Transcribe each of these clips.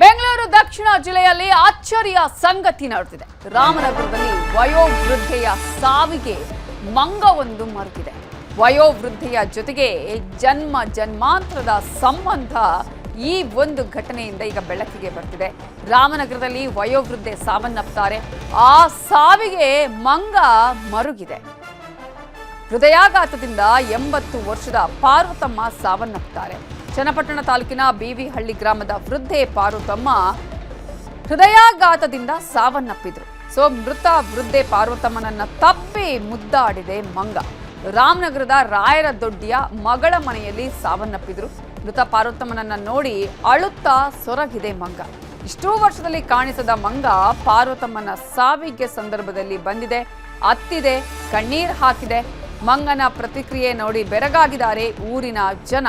ಬೆಂಗಳೂರು ದಕ್ಷಿಣ ಜಿಲ್ಲೆಯಲ್ಲಿ ಅಚ್ಚರಿಯ ಸಂಗತಿ ನಡೆದಿದೆ. ರಾಮನಗರದಲ್ಲಿ ವಯೋವೃದ್ಧೆಯ ಸಾವಿಗೆ ಮಂಗವೊಂದು ಮರುಗಿದೆ. ವಯೋವೃದ್ಧೆಯ ಜೊತೆಗೆ ಜನ್ಮಾಂತರದ ಸಂಬಂಧ ಈ ಒಂದು ಘಟನೆಯಿಂದ ಈಗ ಬೆಳಕಿಗೆ ಬರ್ತಿದೆ. ರಾಮನಗರದಲ್ಲಿ ವಯೋವೃದ್ಧೆ ಸಾವನ್ನಪ್ತಾರೆ. ಆ ಸಾವಿಗೆ ಮಂಗ ಮರುಗಿದೆ. ಹೃದಯಾಘಾತದಿಂದ 80 ವರ್ಷದ ಪಾರ್ವತಮ್ಮ ಸಾವನ್ನಪ್ತಾರೆ. ಚನ್ನಪಟ್ಟಣ ತಾಲೂಕಿನ ಬಿವಿಹಳ್ಳಿ ಗ್ರಾಮದ ವೃದ್ಧೆ ಪಾರ್ವತಮ್ಮ ಹೃದಯಾಘಾತದಿಂದ ಸಾವನ್ನಪ್ಪಿದ್ರು. ಮೃತ ವೃದ್ಧೆ ಪಾರ್ವತಮ್ಮನನ್ನ ತಪ್ಪಿ ಮುದ್ದಾಡಿದೆ ಮಂಗ. ರಾಮನಗರದ ರಾಯರದೊಡ್ಡಿಯ ಮಗಳ ಮನೆಯಲ್ಲಿ ಸಾವನ್ನಪ್ಪಿದ್ರು. ಮೃತ ಪಾರ್ವತಮ್ಮನನ್ನ ನೋಡಿ ಅಳುತ್ತಾ ಸೊರಗಿದೆ ಮಂಗ. ಇಷ್ಟೂ ವರ್ಷದಲ್ಲಿ ಕಾಣಿಸದ ಮಂಗ ಪಾರ್ವತಮ್ಮನ ಸಾವಿಗೆ ಸಂದರ್ಭದಲ್ಲಿ ಬಂದಿದೆ, ಅತ್ತಿದೆ, ಕಣ್ಣೀರ್ ಹಾಕಿದೆ. ಮಂಗನ ಪ್ರತಿಕ್ರಿಯೆ ನೋಡಿ ಬೆರಗಾಗಿದ್ದಾರೆ ಊರಿನ ಜನ.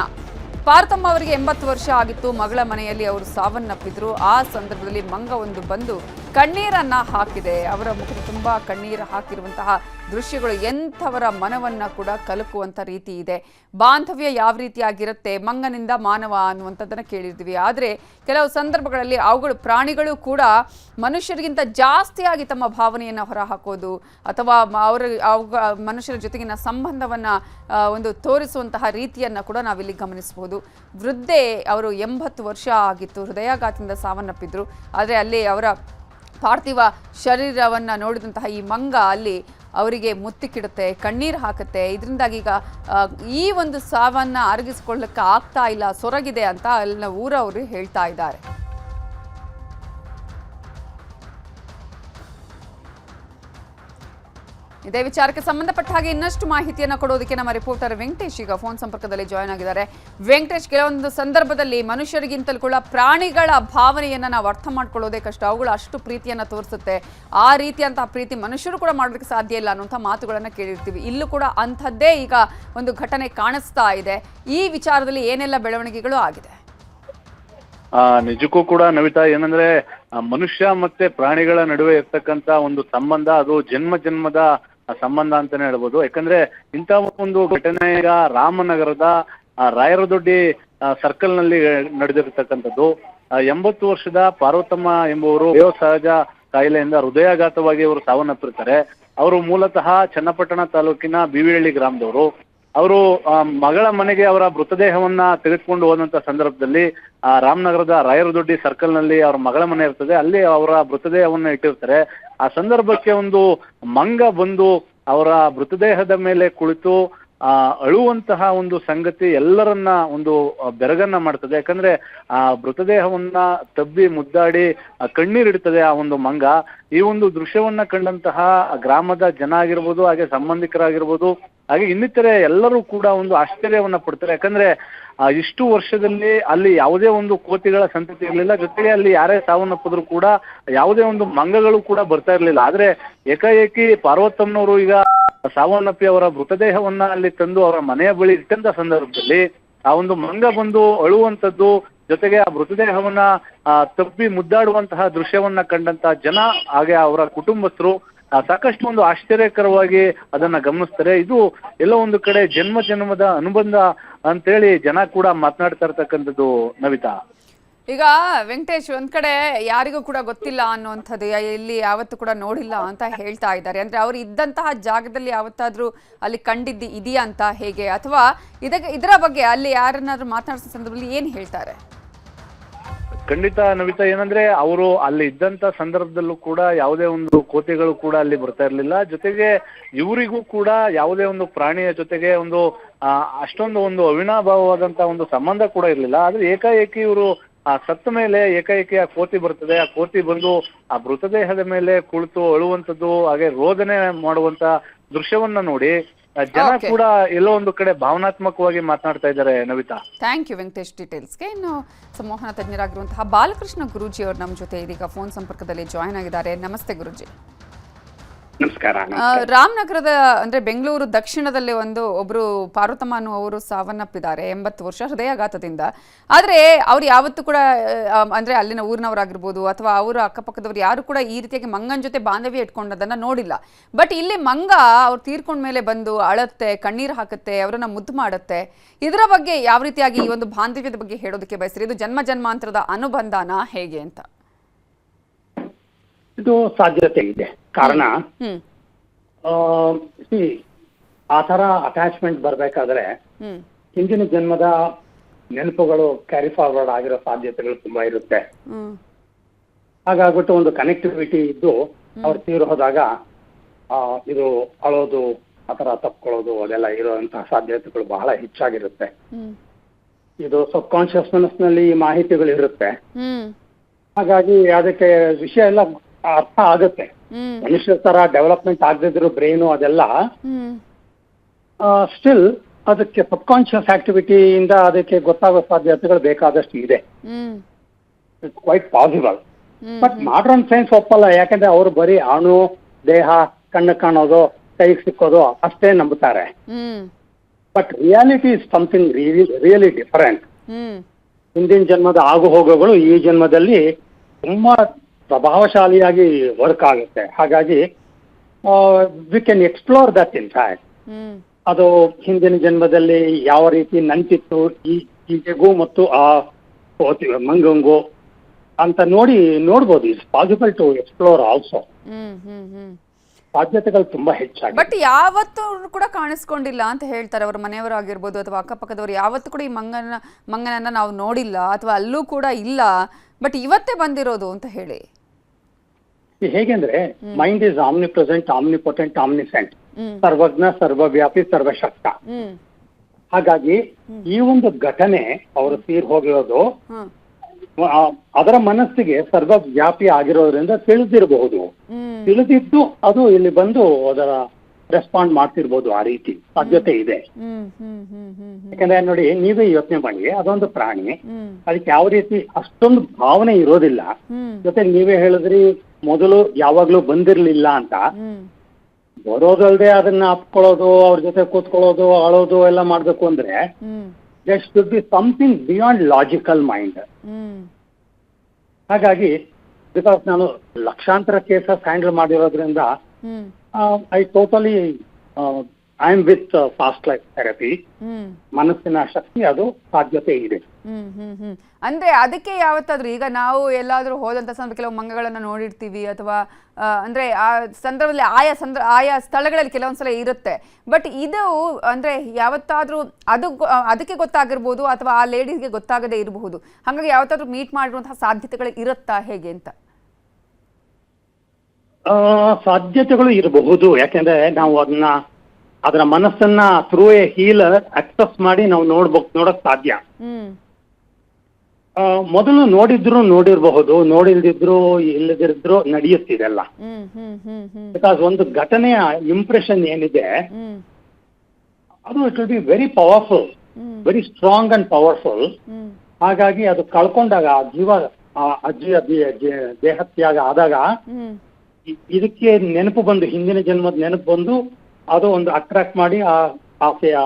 ಪಾರ್ವತಮ್ಮ ಅವರಿಗೆ 80 ವರ್ಷ ಆಗಿತ್ತು. ಮಗಳ ಮನೆಯಲ್ಲಿ ಅವರು ಸಾವನ್ನಪ್ಪಿದ್ರು. ಆ ಸಂದರ್ಭದಲ್ಲಿ ಮಂಗ ಒಂದು ಬಂದು ಕಣ್ಣೀರನ್ನ ಹಾಕಿದೆ. ಅವರ ಮುಖದ ತುಂಬಾ ಕಣ್ಣೀರು ಹಾಕಿರುವಂತಹ ದೃಶ್ಯಗಳು ಎಂಥವರ ಮನವನ್ನ ಕೂಡ ಕಲಕುವಂತ ರೀತಿ ಇದೆ. ಬಾಂಧವ್ಯ ಯಾವ ರೀತಿಯಾಗಿರುತ್ತೆ, ಮಂಗನಿಂದ ಮಾನವ ಅನ್ನುವಂಥದ್ದನ್ನು ಕೇಳಿರ್ತೀವಿ. ಆದರೆ ಕೆಲವು ಸಂದರ್ಭಗಳಲ್ಲಿ ಅವುಗಳು ಪ್ರಾಣಿಗಳು ಕೂಡ ಮನುಷ್ಯರಿಗಿಂತ ಜಾಸ್ತಿಯಾಗಿ ತಮ್ಮ ಭಾವನೆಯನ್ನು ಹೊರಹಾಕೋದು ಅಥವಾ ಮನುಷ್ಯರ ಜೊತೆಗಿನ ಸಂಬಂಧವನ್ನ ಒಂದು ತೋರಿಸುವಂತಹ ರೀತಿಯನ್ನ ಕೂಡ ನಾವಿಲ್ಲಿ ಗಮನಿಸಬಹುದು. ವೃದ್ಧೆ ಅವರು 80 ವರ್ಷ ಆಗಿತ್ತು. ಹೃದಯಾಘಾತದಿಂದ ಸಾವನ್ನಪ್ಪಿದ್ರು. ಆದರೆ ಅಲ್ಲಿ ಅವರ ಪಾರ್ಥಿವ ಶರೀರವನ್ನು ನೋಡಿದಂತಹ ಈ ಮಂಗ ಅಲ್ಲಿ ಅವರಿಗೆ ಮುತ್ತಿಕ್ಕಿಡುತ್ತೆ, ಕಣ್ಣೀರು ಹಾಕುತ್ತೆ. ಇದರಿಂದಾಗಿ ಈಗ ಈ ಒಂದು ಸಾವನ್ನು ಅರಗಿಸಿಕೊಳ್ಳಕ್ಕೆ ಆಗ್ತಾ ಇಲ್ಲ, ಸೊರಗಿದೆ ಅಂತ ಅಲ್ಲಿನ ಊರವರು ಹೇಳ್ತಾ ಇದ್ದಾರೆ. ಇದೇ ವಿಚಾರಕ್ಕೆ ಸಂಬಂಧಪಟ್ಟ ಹಾಗೆ ಇನ್ನಷ್ಟು ಮಾಹಿತಿಯನ್ನು ಕೊಡೋದಕ್ಕೆ ನಮ್ಮ ರಿಪೋರ್ಟರ್ ವೆಂಕಟೇಶ್ ಈಗ ಫೋನ್ ಸಂಪರ್ಕದಲ್ಲಿ ಜಾಯ್ನ್ ಆಗಿದ್ದಾರೆ. ವೆಂಕಟೇಶ್, ಕೆಲವೊಂದು ಸಂದರ್ಭದಲ್ಲಿ ಮನುಷ್ಯರಿಗಿಂತಲೂ ಕೂಡ ಪ್ರಾಣಿಗಳ ಭಾವನೆಯನ್ನು ನಾವು ಅರ್ಥ ಮಾಡ್ಕೊಳ್ಳೋದೇ ಕಷ್ಟ. ಅವುಗಳು ಅಷ್ಟು ಪ್ರೀತಿಯನ್ನು ತೋರಿಸುತ್ತೆ. ಆ ರೀತಿಯಂತಹ ಪ್ರೀತಿ ಮನುಷ್ಯರು ಕೂಡ ಮಾಡೋದಕ್ಕೆ ಸಾಧ್ಯ ಇಲ್ಲ ಅನ್ನುವಂಥ ಮಾತುಗಳನ್ನು ಕೇಳಿರ್ತೀವಿ. ಇಲ್ಲೂ ಕೂಡ ಅಂಥದ್ದೇ ಈಗ ಒಂದು ಘಟನೆ ಕಾಣಿಸ್ತಾ ಇದೆ. ಈ ವಿಚಾರದಲ್ಲಿ ಏನೆಲ್ಲ ಬೆಳವಣಿಗೆಗಳು ಆಗಿದೆ? ನಿಜಕ್ಕೂ ಕೂಡ ನವಿತಾ, ಏನಂದ್ರೆ ಮನುಷ್ಯ ಮತ್ತೆ ಪ್ರಾಣಿಗಳ ನಡುವೆ ಇರ್ತಕ್ಕಂತ ಒಂದು ಸಂಬಂಧ ಅದು ಜನ್ಮದ ಸಂಬಂಧ ಅಂತಾನೆ ಹೇಳ್ಬೋದು. ಯಾಕಂದ್ರೆ ಇಂಥ ಒಂದು ಘಟನೆ ಈಗ ರಾಮನಗರದ ರಾಯರದೊಡ್ಡಿ ಸರ್ಕಲ್ ನಲ್ಲಿ ನಡೆದಿರ್ತಕ್ಕಂಥದ್ದು. 80 ವರ್ಷದ ಪಾರ್ವತಮ್ಮ ಎಂಬುವರು ಸಹಜ ಕಾಯಿಲೆಯಿಂದ ಹೃದಯಾಘಾತವಾಗಿ ಅವರು ಸಾವನ್ನಪ್ಪಿರ್ತಾರೆ. ಅವರು ಮೂಲತಃ ಚನ್ನಪಟ್ಟಣ ತಾಲೂಕಿನ ಬಿವಿಹಳ್ಳಿ ಗ್ರಾಮದವರು. ಅವರು ಮಗಳ ಮನೆಗೆ ಅವರ ಮೃತದೇಹವನ್ನ ತೆಗೆದುಕೊಂಡು ಹೋದಂತ ಸಂದರ್ಭದಲ್ಲಿ ರಾಮನಗರದ ರಾಯರದೊಡ್ಡಿ ಸರ್ಕಲ್ ನಲ್ಲಿ ಅವರ ಮಗಳ ಮನೆ ಇರ್ತದೆ, ಅಲ್ಲಿ ಅವರ ಮೃತದೇಹವನ್ನ ಇಟ್ಟಿರ್ತಾರೆ. ಆ ಸಂದರ್ಭಕ್ಕೆ ಒಂದು ಮಂಗ ಬಂದು ಅವರ ಮೃತದೇಹದ ಮೇಲೆ ಕುಳಿತು ಅಳುವಂತಹ ಒಂದು ಸಂಗತಿ ಎಲ್ಲರನ್ನ ಒಂದು ಬೆರಗನ್ನ ಮಾಡ್ತದೆ. ಯಾಕಂದ್ರೆ ಆ ಮೃತದೇಹವನ್ನ ತಬ್ಬಿ ಮುದ್ದಾಡಿ ಕಣ್ಣೀರಿಡ್ತದೆ ಆ ಒಂದು ಮಂಗ. ಈ ಒಂದು ದೃಶ್ಯವನ್ನ ಕಂಡಂತಹ ಗ್ರಾಮದ ಜನ ಆಗಿರ್ಬೋದು, ಹಾಗೆ ಸಂಬಂಧಿಕರಾಗಿರ್ಬೋದು, ಹಾಗೆ ಇನ್ನಿತರೆ ಎಲ್ಲರೂ ಕೂಡ ಒಂದು ಆಶ್ಚರ್ಯವನ್ನ ಪಡ್ತಾರೆ. ಯಾಕಂದ್ರೆ ಇಷ್ಟು ವರ್ಷದಲ್ಲಿ ಅಲ್ಲಿ ಯಾವುದೇ ಒಂದು ಕೋತಿಗಳ ಸಂತತಿ ಇರಲಿಲ್ಲ. ಜೊತೆಗೆ ಅಲ್ಲಿ ಯಾರೇ ಸಾವನ್ನಪ್ಪಿದ್ರು ಕೂಡ ಯಾವುದೇ ಒಂದು ಮಂಗಗಳು ಕೂಡ ಬರ್ತಾ ಇರ್ಲಿಲ್ಲ. ಆದ್ರೆ ಏಕಾಏಕಿ ಪಾರ್ವತಮ್ಮನವರು ಈಗ ಸಾವನ್ನಪ್ಪಿ ಅವರ ಮೃತದೇಹವನ್ನ ಅಲ್ಲಿ ತಂದು ಅವರ ಮನೆಯ ಬಳಿ ಇಟ್ಟಂತ ಸಂದರ್ಭದಲ್ಲಿ ಆ ಒಂದು ಮಂಗ ಬಂದು ಅಳುವಂಥದ್ದು, ಜೊತೆಗೆ ಆ ಮೃತದೇಹವನ್ನ ತಪ್ಪಿ ಮುದ್ದಾಡುವಂತಹ ದೃಶ್ಯವನ್ನ ಕಂಡಂತ ಜನ ಹಾಗೆ ಅವರ ಕುಟುಂಬಸ್ಥರು ಸಾಕಷ್ಟು ಒಂದು ಆಶ್ಚರ್ಯಕರವಾಗಿ ಅದನ್ನ ಗಮನಿಸ್ತಾರೆ. ಇದು ಎಲ್ಲೋ ಒಂದು ಕಡೆ ಜನ್ಮದ ಅನುಬಂಧ ಅಂತೇಳಿ ಜನ ಕೂಡ ಮಾತನಾಡ್ತಾ ಇರ್ತಕ್ಕಂಥದ್ದು ನವಿತಾ. ಈಗ ವೆಂಕಟೇಶ್, ಒಂದ್ ಕಡೆ ಯಾರಿಗೂ ಕೂಡ ಗೊತ್ತಿಲ್ಲ ಅನ್ನುವಂಥದ್ದು, ಇಲ್ಲಿ ಯಾವತ್ತೂ ಕೂಡ ನೋಡಿಲ್ಲ ಅಂತ ಹೇಳ್ತಾ ಇದ್ದಾರೆ. ಅಂದ್ರೆ ಅವ್ರು ಇದ್ದಂತಹ ಜಾಗದಲ್ಲಿ ಯಾವತ್ತಾದ್ರೂ ಅಲ್ಲಿ ಕಂಡಿದ್ದು ಇದೆಯಾ ಅಂತ ಹೇಗೆ, ಅಥವಾ ಇದರ ಬಗ್ಗೆ ಅಲ್ಲಿ ಯಾರನ್ನಾದ್ರೂ ಮಾತನಾಡಿಸೋ ಸಂದರ್ಭದಲ್ಲಿ ಏನ್ ಹೇಳ್ತಾರೆ? ಖಂಡಿತ ನವಿತಾ, ಏನಂದ್ರೆ ಅವರು ಅಲ್ಲಿ ಇದ್ದಂತ ಸಂದರ್ಭದಲ್ಲೂ ಕೂಡ ಯಾವುದೇ ಒಂದು ಕೋತಿಗಳು ಕೂಡ ಅಲ್ಲಿ ಬರ್ತಾ ಇರ್ಲಿಲ್ಲ. ಜೊತೆಗೆ ಇವರಿಗೂ ಕೂಡ ಯಾವುದೇ ಒಂದು ಪ್ರಾಣಿಯ ಜೊತೆಗೆ ಒಂದು ಅಷ್ಟೊಂದು ಒಂದು ಅವಿನಾಭಾವವಾದಂತ ಒಂದು ಸಂಬಂಧ ಕೂಡ ಇರ್ಲಿಲ್ಲ. ಆದ್ರೆ ಏಕಾಏಕಿ ಇವರು ಸತ್ತ ಮೇಲೆ ಏಕಾಏಕಿ ಆ ಕೋತಿ ಬರ್ತದೆ. ಆ ಕೋತಿ ಬಂದು ಆ ಮೃತದೇಹದ ಮೇಲೆ ಕುಳಿತು ಅಳುವಂಥದ್ದು, ಹಾಗೆ ರೋದನೆ ಮಾಡುವಂತ ದೃಶ್ಯವನ್ನ ನೋಡಿ ಜನ ಕೂಡ ಎಲ್ಲೋ ಒಂದು ಕಡೆ ಭಾವನಾತ್ಮಕವಾಗಿ ಮಾತನಾಡ್ತಾ ಇದ್ದಾರೆ ನವಿತಾ. ಥ್ಯಾಂಕ್ ಯು ವೆಂಕಟೇಶ್ ಡೀಟೇಲ್ಸ್ಗೆ. ಇನ್ನು ಸಂಮೋಹನ ತಜ್ಞರಾಗಿರುವಂತಹ ಬಾಲಕೃಷ್ಣ ಗುರೂಜಿ ಅವರು ನಮ್ಮ ಜೊತೆ ಇದೀಗ ಫೋನ್ ಸಂಪರ್ಕದಲ್ಲಿ ಜಾಯ್ನ್ ಆಗಿದ್ದಾರೆ. ನಮಸ್ತೆ ಗುರೂಜಿ. ನಮಸ್ಕಾರ. ರಾಮನಗರದ ಅಂದ್ರೆ ಬೆಂಗಳೂರು ದಕ್ಷಿಣದಲ್ಲಿ ಒಬ್ರು ಪಾರ್ವತಮ್ಮ ಅನ್ನುವರು ಸಾವನ್ನಪ್ಪಿದ್ದಾರೆ 80 ವರ್ಷ ಹೃದಯಾಘಾತದಿಂದ. ಆದ್ರೆ ಅವ್ರು ಯಾವತ್ತೂ ಕೂಡ ಅಂದ್ರೆ ಅಲ್ಲಿನ ಊರಿನವರಾಗಿರ್ಬೋದು ಅಥವಾ ಅವರ ಅಕ್ಕಪಕ್ಕದವ್ರು ಯಾರು ಕೂಡ ಈ ರೀತಿಯಾಗಿ ಮಂಗನ ಜೊತೆ ಬಾಂಧವ್ಯ ಇಟ್ಕೊಂಡದನ್ನ ನೋಡಿಲ್ಲ. ಬಟ್ ಇಲ್ಲಿ ಮಂಗ ಅವ್ರು ತೀರ್ಕೊಂಡ ಮೇಲೆ ಬಂದು ಅಳತ್ತೆ, ಕಣ್ಣೀರು ಹಾಕುತ್ತೆ, ಅವರನ್ನ ಮುದ್ದು ಮಾಡುತ್ತೆ. ಇದರ ಬಗ್ಗೆ ಯಾವ ರೀತಿಯಾಗಿ ಈ ಒಂದು ಬಾಂಧವ್ಯದ ಬಗ್ಗೆ ಹೇಳೋದಕ್ಕೆ ಬಯಸ್ತೀರಿ? ಇದು ಜನ್ಮ ಜನ್ಮಾಂತರದ ಅನುಬಂಧನ ಹೇಗೆ ಅಂತ? ಇದು ಸಾಧ್ಯತೆ ಇದೆ. ಕಾರಣ ಆ ತರ ಅಟ್ಯಾಚ್ಮೆಂಟ್ ಬರ್ಬೇಕಾದ್ರೆ ಹಿಂದಿನ ಜನ್ಮದ ನೆನಪುಗಳು ಕ್ಯಾರಿ ಫಾರ್ವರ್ಡ್ ಆಗಿರೋ ಸಾಧ್ಯತೆಗಳು ತುಂಬಾ ಇರುತ್ತೆ. ಹಾಗಾಗ್ಬಿಟ್ಟು ಒಂದು ಕನೆಕ್ಟಿವಿಟಿ ಇದ್ದು ಅವ್ರು ತೀರು ಹೋದಾಗ ಇದು ಅಳೋದು, ಆತರ ತಪ್ಕೊಳ್ಳೋದು ಅದೆಲ್ಲ ಇರುವಂತಹ ಸಾಧ್ಯತೆಗಳು ಬಹಳ ಹೆಚ್ಚಾಗಿರುತ್ತೆ. ಇದು ಸಬ್ ಕಾನ್ಶಿಯಸ್ ಮನಸ್ಸಿನಲ್ಲಿ ಈ ಮಾಹಿತಿಗಳು ಇರುತ್ತೆ. ಹಾಗಾಗಿ ಅದಕ್ಕೆ ವಿಷಯ ಎಲ್ಲ ಅರ್ಥ ಆಗುತ್ತೆ. ಮನುಷ್ಯರ ತರ ಡೆವಲಪ್ಮೆಂಟ್ ಆಗದಿದ್ರು ಬ್ರೈನು ಅದೆಲ್ಲ ಸ್ಟಿಲ್ ಅದಕ್ಕೆ ಸಬ್ ಕಾನ್ಶಿಯಸ್ ಆಕ್ಟಿವಿಟಿಯಿಂದ ಅದಕ್ಕೆ ಗೊತ್ತಾಗೋ ಸಾಧ್ಯತೆಗಳು ಬೇಕಾದಷ್ಟು ಇದೆ. It's quite possible. But modern science ಒಪ್ಪಲ್ಲ. ಯಾಕಂದ್ರೆ ಅವರು ಬರೀ ಅಣು, ದೇಹ, ಕಣ್ಣು ಕಾಣೋದು, ಕೈಗೆ ಸಿಕ್ಕೋದು ಅಷ್ಟೇ ನಂಬುತ್ತಾರೆ. But reality is something really different. ಹಿಂದಿನ ಜನ್ಮದ ಆಗು ಹೋಗುಗಳು ಈ ಜನ್ಮದಲ್ಲಿ ತುಂಬಾ ಪ್ರಭಾವಶಾಲಿಯಾಗಿ ವರ್ಕ್ ಆಗುತ್ತೆ. ಹಾಗಾಗಿ we can explore that in fact. ಅದು ಹಿಂದಿನ ಜನ್ಮದಲ್ಲಿ ಯಾವ ರೀತಿ ನಂಟಿತ್ತು ಈಗೆಗೂ ಮತ್ತು ಆ ಮಂಗಂಗೂ ಅಂತ ನೋಡ್ಬೋದು. It's possible to explore also. ಸಾಧ್ಯತೆಗಳು ತುಂಬಾ ಹೆಚ್ಚಾಗಿ. ಬಟ್ ಯಾವತ್ತೂ ಕೂಡ ಕಾಣಿಸ್ಕೊಂಡಿಲ್ಲ ಅಂತ ಹೇಳ್ತಾರೆ ಅವ್ರ ಮನೆಯವರು ಆಗಿರ್ಬೋದು ಅಥವಾ ಅಕ್ಕಪಕ್ಕದವರು. ಯಾವತ್ತೂ ಕೂಡ ಈ ಮಂಗನನ್ನ ನಾವು ನೋಡಿಲ್ಲ ಅಥವಾ ಅಲ್ಲೂ ಕೂಡ ಇಲ್ಲ, ಬಟ್ ಇವತ್ತೇ ಬಂದಿರೋದು ಅಂತ ಹೇಳಿ. ಹೇಗೆಂದ್ರೆ mind is Omni present, omnipotent, ಆಮ್ನಿಸೆಂಟ್, ಸರ್ವಜ್ಞ, ಸರ್ವವ್ಯಾಪಿ, ಸರ್ವಶಕ್ತ. ಹಾಗಾಗಿ ಈ ಒಂದು ಘಟನೆ ಅವರು ತೀರ್ ಹೋಗಿರೋದು ಅದರ ಮನಸ್ಸಿಗೆ ಸರ್ವವ್ಯಾಪಿ ಆಗಿರೋದ್ರಿಂದ ತಿಳಿದಿರಬಹುದು. ತಿಳಿದಿದ್ದು ಅದು ಇಲ್ಲಿ ಬಂದು ಅದರ ರೆಸ್ಪಾಂಡ್ ಮಾಡ್ತಿರ್ಬೋದು. ಆ ರೀತಿ ಸಾಧ್ಯತೆ ಇದೆ. ಯಾಕಂದ್ರೆ ನೋಡಿ, ನೀವೇ ಯೋಚನೆ ಮಾಡಿ, ಅದೊಂದು ಪ್ರಾಣಿ, ಅದಕ್ಕೆ ಯಾವ ರೀತಿ ಅಷ್ಟೊಂದು ಭಾವನೆ ಇರೋದಿಲ್ಲ. ಜೊತೆ ನೀವೇ ಹೇಳಿದ್ರಿ ಮೊದಲು ಯಾವಾಗ್ಲೂ ಬಂದಿರ್ಲಿಲ್ಲ ಅಂತ. ಬರೋದಲ್ದೆ ಅದನ್ನ ಅಪ್ಕೊಳ್ಳೋದು, ಅವ್ರ ಜೊತೆ ಕೂತ್ಕೊಳ್ಳೋದು, ಅಳೋದು ಎಲ್ಲ ಮಾಡ್ಬೇಕು ಅಂದ್ರೆ there should be something beyond logical mind. ಹಾಗಾಗಿ ಬಿಕಾಸ್ ನಾನು ಲಕ್ಷಾಂತರ ಕೇಸಸ್ ಹ್ಯಾಂಡಲ್ ಮಾಡಿರೋದ್ರಿಂದ I totally I am with past life therapy. ಮನಸ್ಸಿನ ಶಕ್ತಿ ಅದು ಸಾಧ್ಯತೆ ಇದೆ. ಅಂದ್ರೆ ಅದಕ್ಕೆ ಯಾವತ್ತಾದ್ರೂ ಈಗ ನಾವು ಎಲ್ಲಾದ್ರೂ ಹೋದಂತ ಸಂದರ್ಭ ಕೆಲವು ಮಂಗಗಳನ್ನ ನೋಡಿರ್ತೀವಿ ಅಥವಾ ಅಂದ್ರೆ ಆ ಸಂದರ್ಭದಲ್ಲಿ ಆಯಾ ಸ್ಥಳಗಳಲ್ಲಿ ಕೆಲವೊಂದ್ಸಲ ಇರುತ್ತೆ. ಬಟ್ ಇದು ಅಂದ್ರೆ ಯಾವತ್ತಾದ್ರೂ ಅದಕ್ಕೆ ಗೊತ್ತಾಗಿರ್ಬೋದು ಅಥವಾ ಆ ಲೇಡೀಸ್ಗೆ ಗೊತ್ತಾಗದೇ ಇರಬಹುದು. ಹಾಗಾಗಿ ಯಾವತ್ತಾದ್ರೂ ಮೀಟ್ ಮಾಡಿರುವಂತಹ ಸಾಧ್ಯತೆಗಳು ಇರುತ್ತಾ ಹೇಗೆ ಅಂತ? ಸಾಧ್ಯತೆಗಳು ಇರಬಹುದು. ಯಾಕೆಂದ್ರೆ ನಾವು ಅದರ ಮನಸ್ಸನ್ನ ಥ್ರೂ ಎ ಹೀಲರ್ ಅಕ್ಸೆಸ್ ಮಾಡಿ ನಾವು ನೋಡಕ್ ಸಾಧ್ಯ. ಮೊದಲು ನೋಡಿರ್ಬಹುದು, ನೋಡಿಲ್ದಿದ್ರು ಇಲ್ಲದಿದ್ರು ನಡೆಯುತ್ತಿದೆಲ್ಲ. ಬಿಕಾಸ್ ಒಂದು ಘಟನೆಯ ಇಂಪ್ರೆಷನ್ ಏನಿದೆ ಅದು it will be very powerful, very strong and powerful. ಹಾಗಾಗಿ ಅದು ಕಳ್ಕೊಂಡಾಗ ಅಜ್ಜಿಯ ದೇಹತ್ಯಾಗ ಆದಾಗ ಇದಕ್ಕೆ ನೆನಪು ಬಂದು, ಹಿಂದಿನ ಜನ್ಮದ ನೆನಪು ಬಂದು ಅದು ಒಂದು ಅಟ್ರಾಕ್ಟ್ ಮಾಡಿ ಆ ಆಸೆಯ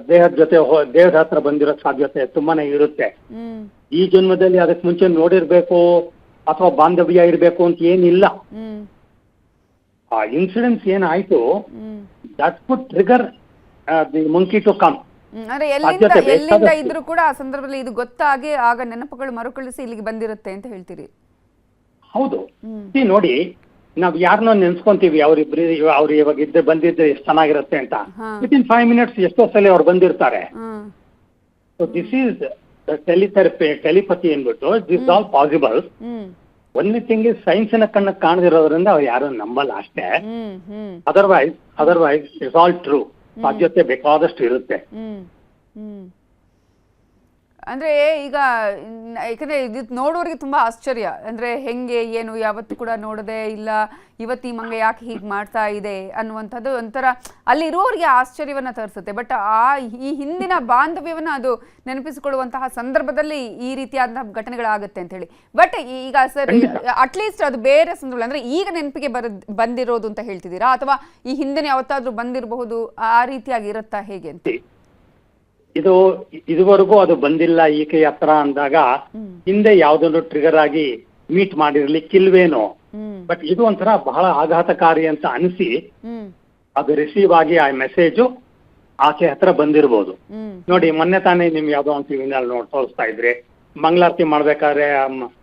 ದೇಹದ ಹತ್ರ ಬಂದಿರೋ ಸಾಧ್ಯತೆ ತುಂಬಾನೇ ಇರುತ್ತೆ. ಈ ಜನ್ಮದಲ್ಲಿ ಅದಕ್ಕೆ ಮುಂಚೆ ನೋಡಿರ್ಬೇಕು ಅಥವಾ ಬಾಂಧವ್ಯ ಇರ್ಬೇಕು ಅಂತ ಏನಿಲ್ಲ. ಆ ಇನ್ಸಿಡೆನ್ಸ್ ಏನಾಯ್ತು that could trigger the monkey to come. ಅಂದ್ರೆ ಎಲ್ಲಿಂದ ಇದ್ರೂ ಕೂಡ ಆ ಸಂದರ್ಭದಲ್ಲಿ ಇದು ಗೊತ್ತಾಗಿ ಆಗ ನೆನಪುಗಳು ಮರುಕಳಿಸಿ ಇಲ್ಲಿಗೆ ಬಂದಿರುತ್ತೆ ಅಂತ ಹೇಳ್ತೀರಿ? ಹೌದು. ನೋಡಿ, ನಾವ್ ಯಾರನ್ನೋ ನೆನ್ಸ್ಕೊಂತೀವಿ, ಅವ್ರು ಇವಾಗ ಬಂದಿದ್ರೆ ಎಷ್ಟು ಚೆನ್ನಾಗಿರುತ್ತೆ ಅಂತ. ವಿತಿನ್ 5 minutes ಎಷ್ಟೋ ಸಲ ಅವ್ರು ಬಂದಿರ್ತಾರೆ. ಸೊ ದಿಸ್ ಈಸ್ ಟೆಲಿಪತಿ ಅಂದ್ಬಿಟ್ಟು this all possible. Only thing is ಸೈನ್ಸಿನ ಕಣ್ಣ ಕಾಣದಿರೋದ್ರಿಂದ ಅವ್ರು ಯಾರು ನಂಬಲ್ಲ ಅಷ್ಟೇ. Otherwise it's all true. ಸಾಧ್ಯತೆ ಬೇಕಾದಷ್ಟು ಇರುತ್ತೆ. ಅಂದ್ರೆ ಈಗ ಯಾಕಂದ್ರೆ ಇದು ನೋಡೋರಿಗೆ ತುಂಬಾ ಆಶ್ಚರ್ಯ, ಅಂದ್ರೆ ಹೆಂಗೆ ಏನು ಯಾವತ್ತೂ ಕೂಡ ನೋಡದೆ ಇಲ್ಲ, ಇವತ್ತು ಈ ಮಂಗ ಯಾಕೆ ಹೀಗೆ ಮಾಡ್ತಾ ಇದೆ ಅನ್ನುವಂಥದ್ದು ಒಂಥರ ಅಲ್ಲಿರುವವರಿಗೆ ಆಶ್ಚರ್ಯವನ್ನ ತರಿಸುತ್ತೆ. ಬಟ್ ಈ ಹಿಂದಿನ ಬಾಂಧವ್ಯವನ್ನ ಅದು ನೆನಪಿಸಿಕೊಳ್ಳುವಂತಹ ಸಂದರ್ಭದಲ್ಲಿ ಈ ರೀತಿಯಾದಂತಹ ಘಟನೆಗಳಾಗುತ್ತೆ ಅಂತ ಹೇಳಿ. ಬಟ್ ಈಗ ಸರ್ ಅಟ್ಲೀಸ್ಟ್ ಅದು ಬೇರೆ ಸಂದರ್ಭ ಅಂದ್ರೆ ಈಗ ನೆನಪಿಗೆ ಬಂದಿರೋದು ಅಂತ ಹೇಳ್ತಿದ್ದೀರಾ, ಅಥವಾ ಈ ಹಿಂದಿನ ಯಾವತ್ತಾದ್ರೂ ಬಂದಿರಬಹುದು ಆ ರೀತಿಯಾಗಿ ಇರುತ್ತಾ ಹೇಗೆ ಅಂತ? ಇದುವರೆಗೂ ಅದು ಬಂದಿಲ್ಲ ಈಕೆ ಹತ್ರ ಅಂದಾಗ ಹಿಂದೆ ಯಾವ್ದೊಂದು ಟ್ರಿಗರ್ ಆಗಿ ಮೀಟ್ ಮಾಡಿರ್ಲಿಕ್ಕಿಲ್ವೇನೋ, ಬಟ್ ಇದು ಒಂಥರ ಬಹಳ ಆಘಾತಕಾರಿ ಅಂತ ಅನಿಸಿ ಅದು ರಿಸೀವ್ ಆಗಿ ಆ ಮೆಸೇಜು ಆಕೆ ಹತ್ರ ಬಂದಿರ್ಬೋದು. ನೋಡಿ, ಮೊನ್ನೆ ತಾನೇ ನಿಮ್ ಯಾವ್ದೋ ಒಂದು ಟಿವಿನಲ್ಲಿ ತೋರಿಸ್ತಾ ಇದ್ರಿ, ಮಂಗಳಾರತಿ ಮಾಡ್ಬೇಕಾದ್ರೆ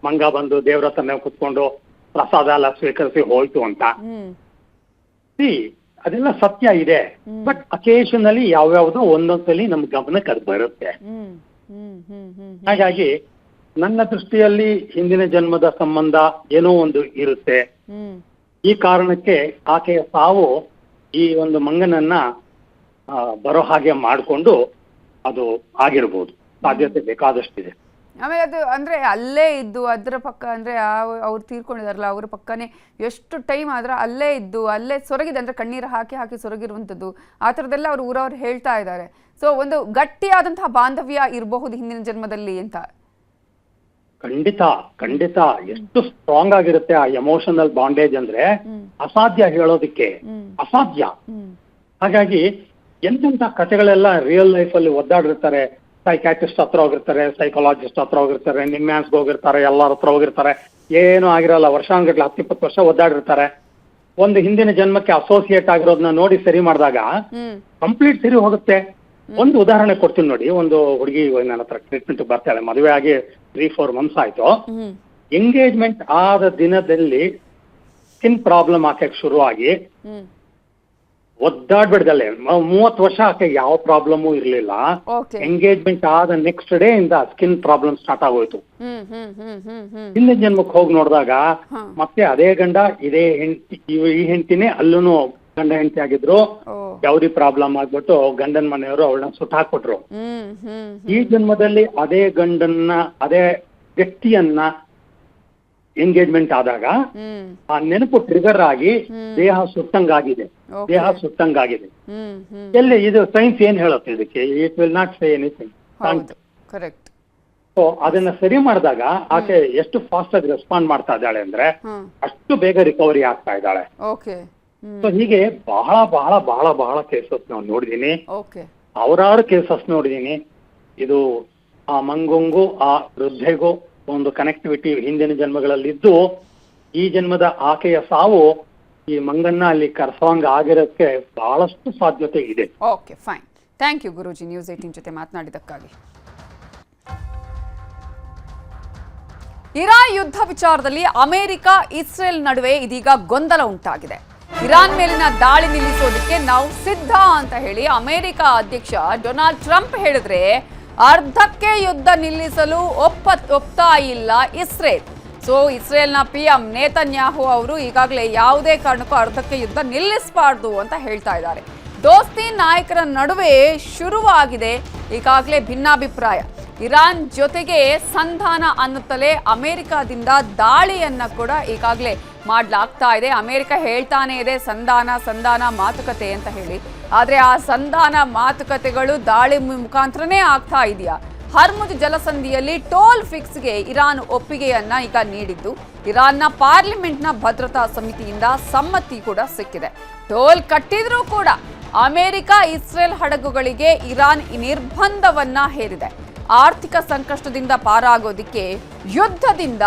ಮಂಗ ಬಂದು ದೇವ್ರ ಹತ್ರನೇ ಕುತ್ಕೊಂಡು ಪ್ರಸಾದ ಎಲ್ಲ ಸ್ವೀಕರಿಸಿ ಹೋಯ್ತು ಅಂತ. ಅದೆಲ್ಲ ಸತ್ಯ ಇದೆ, ಬಟ್ ಅಕೇಶನಲಿ ಯಾವ್ಯಾವ್ದು ಒಂದೊಂದ್ಸಲಿ ನಮ್ ಗಮನಕ್ಕೆ ಅದು ಬರುತ್ತೆ. ಹಾಗಾಗಿ ನನ್ನ ದೃಷ್ಟಿಯಲ್ಲಿ ಹಿಂದಿನ ಜನ್ಮದ ಸಂಬಂಧ ಏನೋ ಒಂದು ಇರುತ್ತೆ. ಈ ಕಾರಣಕ್ಕೆ ಆಕೆಯ ಸಾವು ಈ ಒಂದು ಮಂಗನನ್ನ ಬರೋ ಹಾಗೆ ಮಾಡಿಕೊಂಡು ಅದು ಆಗಿರ್ಬೋದು, ಸಾಧ್ಯತೆ ಬೇಕಾದಷ್ಟಿದೆ. ಆಮೇಲೆ ಅದು ಅಂದ್ರೆ ಅಲ್ಲೇ ಇದ್ದು ಅದರ ಪಕ್ಕ ಅಂದ್ರೆ ಅವ್ರು ತೀರ್ಕೊಂಡಿದಾರಲ್ಲ ಅವ್ರ ಪಕ್ಕನೇ ಎಷ್ಟು ಟೈಮ್ ಆದ್ರೆ ಅಲ್ಲೇ ಇದ್ದು ಅಲ್ಲೇ ಸೊರಗಿದೆ, ಅಂದ್ರೆ ಕಣ್ಣೀರು ಹಾಕಿ ಸೊರಗಿರುವಂಥದ್ದು ಆ ಥರದ್ದೆಲ್ಲ ಅವ್ರು ಊರವ್ರು ಹೇಳ್ತಾ ಇದ್ದಾರೆ. ಸೊ ಒಂದು ಗಟ್ಟಿಯಾದಂತಹ ಬಾಂಧವ್ಯ ಇರಬಹುದು ಹಿಂದಿನ ಜನ್ಮದಲ್ಲಿ ಅಂತ. ಖಂಡಿತ ಎಷ್ಟು ಸ್ಟ್ರಾಂಗ್ ಆಗಿರುತ್ತೆ ಆ ಎಮೋಷನಲ್ ಬಾಂಡೇಜ್ ಅಂದ್ರೆ ಅಸಾಧ್ಯ ಹೇಳೋದಿಕ್ಕೆ, ಅಸಾಧ್ಯ. ಹಾಗಾಗಿ ಎಂತೆಂಥ ಕಥೆಗಳೆಲ್ಲ ರಿಯಲ್ ಲೈಫ್ ಅಲ್ಲಿ ಒದ್ದಾಡಿರ್ತಾರೆ. ಸೈಕ್ಯಾಟ್ರಿಸ್ಟ್ ಹತ್ರ ಹೋಗಿರ್ತಾರೆ, ಸೈಕಾಲಜಿಸ್ಟ್ ಹತ್ರ ಹೋಗಿರ್ತಾರೆ, ನಿಮ್ಯಾನ್ಸ್ಗೆ ಹೋಗಿರ್ತಾರೆ, ಎಲ್ಲರ ಹತ್ರ ಹೋಗಿರ್ತಾರೆ, ಏನೂ ಆಗಿರಲ್ಲ, ವರ್ಷಾನ್ಗಟ್ಲೆ 10-20 ವರ್ಷ ಒದ್ದಾಡಿರ್ತಾರೆ. ಒಂದು ಹಿಂದಿನ ಜನ್ಮಕ್ಕೆ ಅಸೋಸಿಯೇಟ್ ಆಗಿರೋದನ್ನ ನೋಡಿ ಸರಿ ಮಾಡಿದಾಗ ಕಂಪ್ಲೀಟ್ ಸರಿ ಹೋಗುತ್ತೆ. ಒಂದು ಉದಾಹರಣೆ ಕೊಡ್ತೀನಿ ನೋಡಿ. ಒಂದು ಹುಡುಗಿ ನನ್ನ ಹತ್ರ ಟ್ರೀಟ್ಮೆಂಟ್ ಬರ್ತಾಳೆ, ಮದುವೆ ಆಗಿ 3-4 ಮಂತ್ಸ್ ಆಯ್ತು. ಎಂಗೇಜ್ಮೆಂಟ್ ಆದ ದಿನದಲ್ಲಿ ಸ್ಕಿನ್ ಪ್ರಾಬ್ಲಮ್ ಆಕಕ್ಕೆ ಶುರುವಾಗಿ ಒದ್ದಾಡ್ಬಿಡ್ದಲ್ಲೇ 30 ವರ್ಷ ಆಕೆ ಯಾವ ಪ್ರಾಬ್ಲಮೂ ಇರ್ಲಿಲ್ಲ. ಎಂಗೇಜ್ಮೆಂಟ್ ಆದ ನೆಕ್ಸ್ಟ್ ಡೇ ಇಂದ ಸ್ಕಿನ್ ಪ್ರಾಬ್ಲಮ್ ಸ್ಟಾರ್ಟ್ ಆಗೋಯ್ತು. ಹಿಂದಿನ ಜನ್ಮಕ್ಕೆ ಹೋಗಿ ನೋಡಿದಾಗ ಮತ್ತೆ ಅದೇ ಗಂಡ ಇದೇ ಹೆಂಡತಿ, ಈ ಹೆಂಡತಿನೇ ಅಲ್ಲೂ ಗಂಡ ಹೆಂಡತಿ ಆಗಿದ್ರು. ಯಾವ್ದಿ ಪ್ರಾಬ್ಲಮ್ ಆಗ್ಬಿಟ್ಟು ಗಂಡನ ಮನೆಯವರು ಅವಳನ್ನ ಸುಟ್ಟಾಕ್ಬಿಟ್ರು. ಈ ಜನ್ಮದಲ್ಲಿ ಅದೇ ಗಂಡನ್ನ ಅದೇ ವ್ಯಕ್ತಿಯನ್ನ ಎಂಗೇಜ್ಮೆಂಟ್ ಆದಾಗ ಆ ನೆನಪು ಟ್ರಿಗರ್ ಆಗಿ ದೇಹ ಸುಟ್ಟಂಗಾಗಿದೆ. ಎಲ್ಲಿ ಇದು ಸೈನ್ಸ್ ಏನ್ ಹೇಳುತ್ತೆ ಇದಕ್ಕೆ? It will not say anything. So ಅದನ್ನ ಸರಿ ಮಾಡಿದಾಗ ಆಕೆ ಎಷ್ಟು ಫಾಸ್ಟ್ ಆಗಿ ರೆಸ್ಪಾಂಡ್ ಮಾಡ್ತಾ ಇದ್ದಾಳೆ ಅಂದ್ರೆ ಅಷ್ಟು ಬೇಗ ರಿಕವರಿ ಆಗ್ತಾ ಇದ್ದಾಳೆ. ಸೊ ಹೀಗೆ ಬಹಳ ಬಹಳ ಬಹಳ ಬಹಳ ಕೇಸಸ್ ನಾವು ನೋಡಿದೀನಿ, ಸಾವಿರಾರು ಕೇಸಸ್ ನೋಡಿದೀನಿ. ಇದು ಆ ಮಂಗುಂಗು ಆ ವೃದ್ಧೆಗೂ ಒಂದು ಕನೆಕ್ಟಿವಿಟಿ ಹಿಂದಿನ ಜನ್ಮಗಳಲ್ಲಿದ್ದು ಈ ಜನ್ಮದ ಆಕೆಯ ಸಾವು ಈ ಮಂಗನ್ನ ಅಲ್ಲಿ ಕರ್ಸೋಂಗ ಆಗಿರೋಕ್ಕೆ ಬಹಳಷ್ಟು ಸಾಧ್ಯತೆ ಇದೆ. Okay, fine. Thank you Guruji, news 18 ಜೊತೆ ಮಾತನಾಡಿದ್ದಕ್ಕಾಗಿ. ಇರಾನ್ ಯುದ್ಧ ವಿಚಾರದಲ್ಲಿ ಅಮೆರಿಕ ಇಸ್ರೇಲ್ ನಡುವೆ ಇದೀಗ ಗೊಂದಲ ಉಂಟಾಗಿದೆ. ಇರಾನ್ ಮೇಲಿನ ದಾಳಿ ನಿಲ್ಲಿಸೋದಕ್ಕೆ ನಾವು ಸಿದ್ಧ ಅಂತ ಹೇಳಿ ಅಮೆರಿಕ ಅಧ್ಯಕ್ಷ ಡೊನಾಲ್ಡ್ ಟ್ರಂಪ್ ಹೇಳಿದ್ರೆ ಅರ್ಧಕ್ಕೆ ಯುದ್ಧ ನಿಲ್ಲಿಸಲು ಒಪ್ತಾ ಇಲ್ಲ ಇಸ್ರೇಲ್. ಸೊ ಇಸ್ರೇಲ್ನ PM ನೇತನ್ಯಾಹು ಅವರು ಈಗಾಗಲೇ ಯಾವುದೇ ಕಾರಣಕ್ಕೂ ಅರ್ಧಕ್ಕೆ ಯುದ್ಧ ನಿಲ್ಲಿಸಬಾರ್ದು ಅಂತ ಹೇಳ್ತಾ ಇದ್ದಾರೆ. ದೋಸ್ತಿ ನಾಯಕರ ನಡುವೆ ಶುರುವಾಗಿದೆ ಈಗಾಗಲೇ ಭಿನ್ನಾಭಿಪ್ರಾಯ. ಇರಾನ್ ಜೊತೆಗೆ ಸಂಧಾನ ಅನ್ನುತ್ತಲೇ ಅಮೆರಿಕದಿಂದ ದಾಳಿಯನ್ನ ಕೂಡ ಈಗಾಗಲೇ ಮಾಡಲಾಗ್ತಾ ಇದೆ. ಅಮೆರಿಕ ಹೇಳ್ತಾನೆ ಇದೆ ಸಂಧಾನ ಮಾತುಕತೆ ಅಂತ ಹೇಳಿ, ಆದರೆ ಆ ಸಂಧಾನ ಮಾತುಕತೆಗಳು ದಾಳಿ ಮುಖಾಂತರನೇ ಆಗ್ತಾ ಇದೆಯಾ? ಹರ್ಮುಜ್ ಜಲಸಂಧಿಯಲ್ಲಿ ಟೋಲ್ ಫಿಕ್ಸ್ಗೆ ಇರಾನ್ ಒಪ್ಪಿಗೆಯನ್ನ ಈಗ ನೀಡಿದ್ದು, ಇರಾನ್ನ ಪಾರ್ಲಿಮೆಂಟ್ನ ಭದ್ರತಾ ಸಮಿತಿಯಿಂದ ಸಮ್ಮತಿ ಕೂಡ ಸಿಕ್ಕಿದೆ. ಟೋಲ್ ಕಟ್ಟಿದ್ರೂ ಕೂಡ ಅಮೆರಿಕ ಇಸ್ರೇಲ್ ಹಡಗುಗಳಿಗೆ ಇರಾನ್ ನಿರ್ಬಂಧವನ್ನ ಹೇರಿದೆ. ಆರ್ಥಿಕ ಸಂಕಷ್ಟದಿಂದ ಪಾರಾಗೋದಿಕ್ಕೆ ಯುದ್ಧದಿಂದ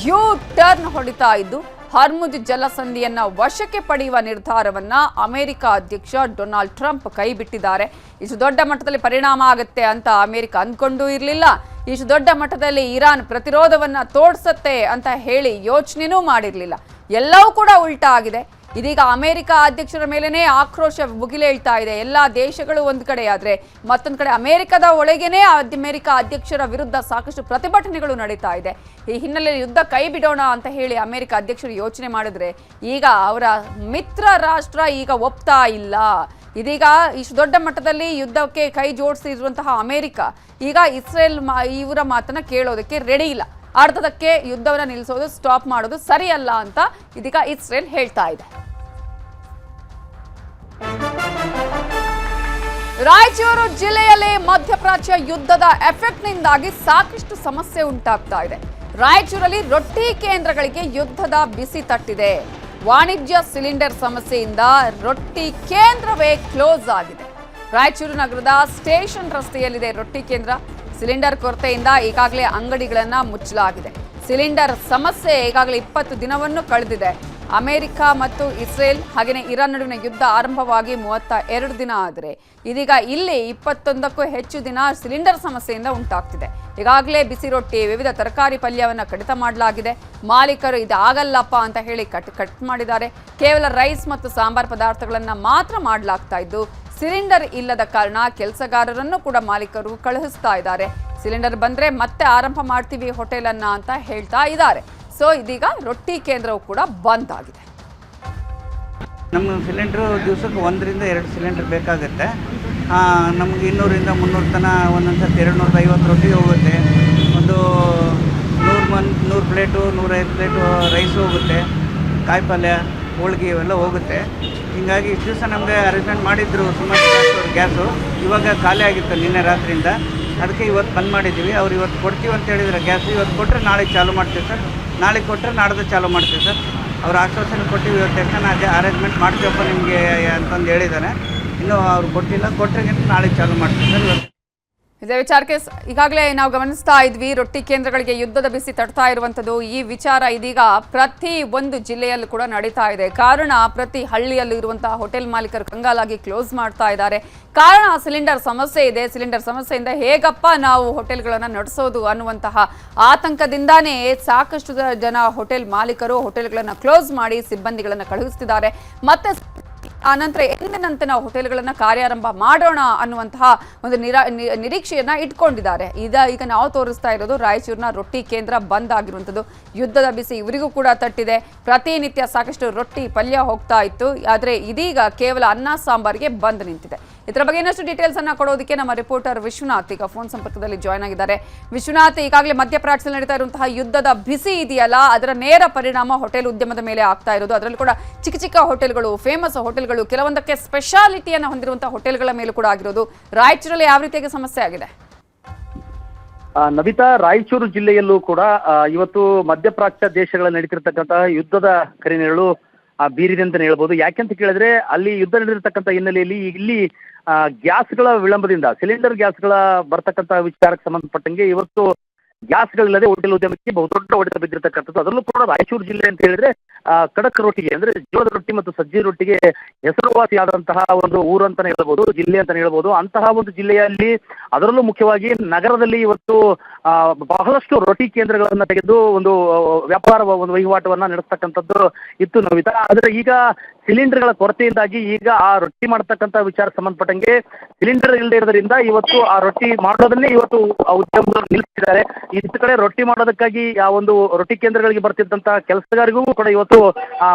ಯು ಟರ್ನ್ ಹೊಡಿತಾ ಇದ್ದು ಹರ್ಮುಜ್ ಜಲಸಂಧಿಯನ್ನ ವಶಕ್ಕೆ ಪಡೆಯುವ ನಿರ್ಧಾರವನ್ನ ಅಮೆರಿಕ ಅಧ್ಯಕ್ಷ ಡೊನಾಲ್ಡ್ ಟ್ರಂಪ್ ಕೈ ಬಿಟ್ಟಿದ್ದಾರೆ. ಇಷ್ಟು ದೊಡ್ಡ ಮಟ್ಟದಲ್ಲಿ ಪರಿಣಾಮ ಆಗುತ್ತೆ ಅಂತ ಅಮೆರಿಕ ಅಂದ್ಕೊಂಡೂ ಇರಲಿಲ್ಲ. ಇಷ್ಟು ದೊಡ್ಡ ಮಟ್ಟದಲ್ಲಿ ಇರಾನ್ ಪ್ರತಿರೋಧವನ್ನ ತೋಡ್ಸತ್ತೆ ಅಂತ ಹೇಳಿ ಯೋಚನೆನೂ ಮಾಡಿರಲಿಲ್ಲ. ಎಲ್ಲವೂ ಕೂಡ ಉಲ್ಟಾ ಆಗಿದೆ. ಇದೀಗ ಅಮೆರಿಕ ಅಧ್ಯಕ್ಷರ ಮೇಲೇನೆ ಆಕ್ರೋಶ ಭುಗಿಲೇಳ್ತಾ ಇದೆ. ಎಲ್ಲ ದೇಶಗಳು ಒಂದು ಕಡೆ ಆದ್ರೆ ಮತ್ತೊಂದು ಕಡೆ ಅಮೆರಿಕದ ಒಳಗೇನೆ ಅಮೆರಿಕ ಅಧ್ಯಕ್ಷರ ವಿರುದ್ಧ ಸಾಕಷ್ಟು ಪ್ರತಿಭಟನೆಗಳು ನಡೀತಾ ಇದೆ. ಈ ಹಿನ್ನೆಲೆಯಲ್ಲಿ ಯುದ್ಧ ಕೈ ಬಿಡೋಣ ಅಂತ ಹೇಳಿ ಅಮೆರಿಕ ಅಧ್ಯಕ್ಷರು ಯೋಚನೆ ಮಾಡಿದ್ರೆ ಈಗ ಅವರ ಮಿತ್ರ ರಾಷ್ಟ್ರ ಈಗ ಒಪ್ತಾ ಇಲ್ಲ. ಇದೀಗ ಇಷ್ಟು ದೊಡ್ಡ ಮಟ್ಟದಲ್ಲಿ ಯುದ್ಧಕ್ಕೆ ಕೈ ಜೋಡಿಸಿರುವಂತಹ ಅಮೆರಿಕ ಈಗ ಇಸ್ರೇಲ್ ಇವರ ಮಾತನ್ನ ಕೇಳೋದಕ್ಕೆ ರೆಡಿ ಇಲ್ಲ. ಅರ್ಧದಕ್ಕೆ ಯುದ್ಧವನ್ನ ನಿಲ್ಲಿಸೋದು, ಸ್ಟಾಪ್ ಮಾಡೋದು ಸರಿಯಲ್ಲ ಅಂತ ಇದೀಗ ಇಸ್ರೇಲ್ ಹೇಳ್ತಾ ಇದೆ. ರಾಯಚೂರು ಜಿಲ್ಲೆಯಲ್ಲಿ ಮಧ್ಯಪ್ರಾಚ್ಯ ಯುದ್ಧದ ಎಫೆಕ್ಟ್ನಿಂದಾಗಿ ಸಾಕಷ್ಟು ಸಮಸ್ಯೆ ಉಂಟಾಗ್ತಾ ಇದೆ. ರಾಯಚೂರಲ್ಲಿ ರೊಟ್ಟಿ ಕೇಂದ್ರಗಳಿಗೆ ಯುದ್ಧದ ಬಿಸಿ ತಟ್ಟಿದೆ. ವಾಣಿಜ್ಯ ಸಿಲಿಂಡರ್ ಸಮಸ್ಯೆಯಿಂದ ರೊಟ್ಟಿ ಕೇಂದ್ರವೇ ಕ್ಲೋಸ್ ಆಗಿದೆ. ರಾಯಚೂರು ನಗರದ ಸ್ಟೇಷನ್ ರಸ್ತೆಯಲ್ಲಿದೆ ರೊಟ್ಟಿ ಕೇಂದ್ರ. ಸಿಲಿಂಡರ್ ಕೊರತೆಯಿಂದ ಈಗಾಗಲೇ ಅಂಗಡಿಗಳನ್ನು ಮುಚ್ಚಲಾಗಿದೆ. ಸಿಲಿಂಡರ್ ಸಮಸ್ಯೆ ಈಗಾಗಲೇ 20 ದಿನವನ್ನು ಕಳೆದಿದೆ. ಅಮೆರಿಕ ಮತ್ತು ಇಸ್ರೇಲ್ ಹಾಗೆಯೇ ಇರಾನ್ ನಡುವಿನ ಯುದ್ಧ ಆರಂಭವಾಗಿ 32 ದಿನ ಆದರೆ ಇದೀಗ ಇಲ್ಲಿ 21ಕ್ಕೂ ಹೆಚ್ಚು ದಿನ ಸಿಲಿಂಡರ್ ಸಮಸ್ಯೆಯಿಂದ ಉಂಟಾಗ್ತಿದೆ. ಈಗಾಗಲೇ ಬಿಸಿ ರೊಟ್ಟಿ, ವಿವಿಧ ತರಕಾರಿ ಪಲ್ಯವನ್ನು ಕಡಿತ ಮಾಡಲಾಗಿದೆ. ಮಾಲೀಕರು ಇದಾಗಲ್ಲಪ್ಪ ಅಂತ ಹೇಳಿ ಕಟ್ ಮಾಡಿದ್ದಾರೆ. ಕೇವಲ ರೈಸ್ ಮತ್ತು ಸಾಂಬಾರ್ ಪದಾರ್ಥಗಳನ್ನು ಮಾತ್ರ ಮಾಡಲಾಗ್ತಾ ಇದ್ದು, ಸಿಲಿಂಡರ್ ಇಲ್ಲದ ಕಾರಣ ಕೆಲಸಗಾರರನ್ನು ಕೂಡ ಮಾಲೀಕರು ಕಳುಹಿಸ್ತಾ ಇದ್ದಾರೆ. ಸಿಲಿಂಡರ್ ಬಂದರೆ ಮತ್ತೆ ಆರಂಭ ಮಾಡ್ತೀವಿ ಹೋಟೆಲನ್ನು ಅಂತ ಹೇಳ್ತಾ ಇದ್ದಾರೆ. ಸೊ ಇದೀಗ ರೊಟ್ಟಿ ಕೇಂದ್ರವು ಕೂಡ ಬಂದ್ ಆಗಿದೆ. ನಮ್ಮ ಸಿಲಿಂಡ್ರು ದಿವಸಕ್ಕೆ 1 ರಿಂದ 2 ಸಿಲಿಂಡರ್ ಬೇಕಾಗುತ್ತೆ. ನಮಗೆ 200 ರಿಂದ 300 ತನಕ ಒಂದೊಂದು ಸರ್ತಿ 250 ರೊಟ್ಟಿ ಹೋಗುತ್ತೆ. ಒಂದು 100 ಪ್ಲೇಟು 105 ಪ್ಲೇಟು ರೈಸ್ ಹೋಗುತ್ತೆ. ಕಾಯಿ ಪಲ್ಯ, ಹೋಳಿಗೆ ಇವೆಲ್ಲ ಹೋಗುತ್ತೆ. ಹೀಗಾಗಿ ಇಷ್ಟು ದಿವಸ ನಮಗೆ ಅರೇಂಜ್ಮೆಂಟ್ ಮಾಡಿದ್ರು ಸುಮಾರು ಗ್ಯಾಸು. ಇವಾಗ ಖಾಲಿ ಆಗಿತ್ತು ನಿನ್ನೆ ರಾತ್ರಿಯಿಂದ. ಅದಕ್ಕೆ ಇವತ್ತು ಬಂದ್ ಮಾಡಿದ್ದೀವಿ. ಅವ್ರು ಇವತ್ತು ಕೊಡ್ತೀವಿ ಅಂತ ಹೇಳಿದರೆ ಗ್ಯಾಸ್ ಇವತ್ತು ಕೊಟ್ಟರೆ ನಾಳೆಗೆ ಚಾಲೂ ಮಾಡ್ತೀವಿ ಸರ್. ನಾಳೆ ಕೊಟ್ಟರೆ ನಾಡ್ದು ಚಾಲೂ ಮಾಡ್ತೀವಿ ಸರ್. ಅವ್ರು ಆಶ್ವಾಸನೆ ಕೊಟ್ಟಿವಿ. ಇವತ್ತು ತಕ್ಷಣ ಅರೇಂಜ್ಮೆಂಟ್ ಮಾಡ್ತೀವಪ್ಪ ನಿಮಗೆ ಅಂತಂದು ಹೇಳಿದ್ದಾರೆ. ಇನ್ನೂ ಅವ್ರು ಕೊಟ್ಟಿಲ್ಲ. ಕೊಟ್ಟರೆ ನಾಳೆ ಚಾಲೂ ಮಾಡ್ತೀವಿ ಸರ್. ಇವತ್ತು ಇದೇ ವಿಚಾರಕ್ಕೆ ಈಗಾಗಲೇ ನಾವು ಗಮನಿಸ್ತಾ ಇದ್ವಿ, ರೊಟ್ಟಿ ಕೇಂದ್ರಗಳಿಗೆ ಯುದ್ಧದ ಬಿಸಿ ತಟ್ತಾ ಇರುವಂಥದ್ದು. ಈ ವಿಚಾರ ಇದೀಗ ಪ್ರತಿ ಒಂದು ಜಿಲ್ಲೆಯಲ್ಲೂ ಕೂಡ ನಡೀತಾ ಇದೆ. ಕಾರಣ ಪ್ರತಿ ಹಳ್ಳಿಯಲ್ಲೂ ಇರುವಂತಹ ಹೋಟೆಲ್ ಮಾಲೀಕರು ಕಂಗಾಲಾಗಿ ಕ್ಲೋಸ್ ಮಾಡ್ತಾ ಇದ್ದಾರೆ. ಕಾರಣ ಸಿಲಿಂಡರ್ ಸಮಸ್ಯೆ ಇದೆ. ಸಿಲಿಂಡರ್ ಸಮಸ್ಯೆಯಿಂದ ಹೇಗಪ್ಪ ನಾವು ಹೋಟೆಲ್ಗಳನ್ನು ನಡೆಸೋದು ಅನ್ನುವಂತಹ ಆತಂಕದಿಂದಾನೇ ಸಾಕಷ್ಟು ಜನ ಹೋಟೆಲ್ ಮಾಲೀಕರು ಹೋಟೆಲ್ಗಳನ್ನು ಕ್ಲೋಸ್ ಮಾಡಿ ಸಿಬ್ಬಂದಿಗಳನ್ನು ಕಳುಹಿಸ್ತಿದ್ದಾರೆ. ಮತ್ತೆ ಆನಂತರ ಎಂದಿನಂತೆ ನಾವು ಹೋಟೆಲ್ಗಳನ್ನು ಕಾರ್ಯಾರಂಭ ಮಾಡೋಣ ಅನ್ನುವಂತಹ ಒಂದು ನಿರೀಕ್ಷೆಯನ್ನ ಇಟ್ಕೊಂಡಿದ್ದಾರೆ. ಈಗ ನಾವು ತೋರಿಸ್ತಾ ಇರೋದು ರಾಯಚೂರಿನ ರೊಟ್ಟಿ ಕೇಂದ್ರ ಬಂದ್ ಆಗಿರುವಂಥದ್ದು. ಯುದ್ಧದ ಬಿಸಿ ಇವರಿಗೂ ಕೂಡ ತಟ್ಟಿದೆ. ಪ್ರತಿನಿತ್ಯ ಸಾಕಷ್ಟು ರೊಟ್ಟಿ ಪಲ್ಯ ಹೋಗ್ತಾ ಇತ್ತು. ಆದರೆ ಇದೀಗ ಕೇವಲ ಅನ್ನ ಸಾಂಬಾರಿಗೆ ಬಂದ್ ನಿಂತಿದೆ. ಇದರ ಬಗ್ಗೆ ಇನ್ನಷ್ಟು ಡೀಟೇಲ್ಸ್ ಅನ್ನ ಕೊಡೋದಕ್ಕೆ ನಮ್ಮ ರಿಪೋರ್ಟರ್ ವಿಶ್ವನಾಥ್ ಈಗ ಫೋನ್ ಸಂಪರ್ಕದಲ್ಲಿ ಜಾಯ್ನ್ ಆಗಿದ್ದಾರೆ. ವಿಶ್ವನಾಥ್, ಈಗಾಗಲೇ ಮಧ್ಯಪ್ರಾಚ್ಯದಲ್ಲಿ ನಡೀತಾ ಇರುವಂತಹ ಯುದ್ಧದ ಬಿಸಿ ಇದೆಯಲ್ಲ, ಅದರ ನೇರ ಪರಿಣಾಮ ಹೋಟೆಲ್ ಉದ್ಯಮದ ಮೇಲೆ ಆಗ್ತಾ ಇರೋದು. ಅದರಲ್ಲೂ ಕೂಡ ಚಿಕ್ಕ ಚಿಕ್ಕ ಹೋಟೆಲ್ಗಳು, ಫೇಮಸ್ ಹೋಟೆಲ್ಗಳು, ಕೆಲವೊಂದಕ್ಕೆ ಸ್ಪೆಷಾಲಿಟಿಯನ್ನು ಹೊಂದಿರುವಂತಹ ಹೋಟೆಲ್ಗಳ ಮೇಲೂ ಕೂಡ ಆಗಿರೋದು. ರಾಯಚೂರಲ್ಲಿ ಯಾವ ರೀತಿಯಾಗಿ ಸಮಸ್ಯೆ ಆಗಿದೆ? ನವಿತಾ, ರಾಯಚೂರು ಜಿಲ್ಲೆಯಲ್ಲೂ ಕೂಡ ಇವತ್ತು ಮಧ್ಯಪ್ರಾಚ್ಯ ದೇಶಗಳಲ್ಲಿ ನಡೀತಿರ್ತಕ್ಕಂತಹ ಯುದ್ಧದ ಕರಿನೆರಳು ಬೀರಿದೆ ಅಂತಲೇ ಹೇಳ್ಬೋದು. ಯಾಕೆಂತ ಕೇಳಿದ್ರೆ ಅಲ್ಲಿ ಯುದ್ಧ ನಡೆದಿರ್ತಕ್ಕಂಥ ಹಿನ್ನೆಲೆಯಲ್ಲಿ ಇಲ್ಲಿ ಗ್ಯಾಸ್ಗಳ ವಿಳಂಬದಿಂದ, ಸಿಲಿಂಡರ್ ಗ್ಯಾಸ್ಗಳ ಬರ್ತಕ್ಕಂಥ ವಿಚಾರಕ್ಕೆ ಸಂಬಂಧಪಟ್ಟಂಗೆ ಇವತ್ತು ಗ್ಯಾಸ್ಗಳಿಲ್ಲದೆ ಹೋಟೆಲ್ ಉದ್ಯಮಕ್ಕೆ ಬಹುದೊಡ್ಡ ಹೊಡೆತ ಬಿದ್ದಿರತಕ್ಕಂಥದ್ದು. ಅದರಲ್ಲೂ ಕೂಡ ರಾಯಚೂರು ಜಿಲ್ಲೆ ಅಂತ ಹೇಳಿದ್ರೆ ಖಡಕ್ ರೊಟ್ಟಿಗೆ ಅಂದ್ರೆ ಜೋಳದ ರೊಟ್ಟಿ ಮತ್ತು ಸಜ್ಜಿ ರೊಟ್ಟಿಗೆ ಹೆಸರುವಾಸಿಯಾದಂತಹ ಒಂದು ಊರು ಅಂತಾನೆ ಹೇಳ್ಬೋದು, ಜಿಲ್ಲೆ ಅಂತಾನೆ ಹೇಳ್ಬೋದು. ಅಂತಹ ಒಂದು ಜಿಲ್ಲೆಯಲ್ಲಿ ಅದರಲ್ಲೂ ಮುಖ್ಯವಾಗಿ ನಗರದಲ್ಲಿ ಇವತ್ತು ಬಹಳಷ್ಟು ರೊಟ್ಟಿ ಕೇಂದ್ರಗಳನ್ನ ತೆಗೆದು ಒಂದು ವ್ಯಾಪಾರ ಒಂದು ವಹಿವಾಟವನ್ನ ನಡೆಸ್ತಕ್ಕಂಥದ್ದು ಇತ್ತು ನವಿತಾ. ಆದರೆ ಈಗ ಸಿಲಿಂಡರ್ಗಳ ಕೊರತೆಯಿಂದಾಗಿ ಈಗ ಆ ರೊಟ್ಟಿ ಮಾಡತಕ್ಕಂಥ ವಿಚಾರ ಸಂಬಂಧಪಟ್ಟಂಗೆ ಸಿಲಿಂಡರ್ ಇಲ್ಲದೆ ಇರೋದ್ರಿಂದ ಇವತ್ತು ಆ ರೊಟ್ಟಿ ಮಾಡೋದನ್ನೇ ಇವತ್ತು ಉದ್ಯಮಗಳು ನಿಲ್ಲಿಸಿದ್ದಾರೆ. ಇಷ್ಟು ಕಡೆ ರೊಟ್ಟಿ ಮಾಡೋದಕ್ಕಾಗಿ ಆ ಒಂದು ರೊಟ್ಟಿ ಕೇಂದ್ರಗಳಿಗೆ ಬರ್ತಿದ್ದಂತ ಕೆಲಸಗಾರಿಗೂ ಕೂಡ ಇವತ್ತು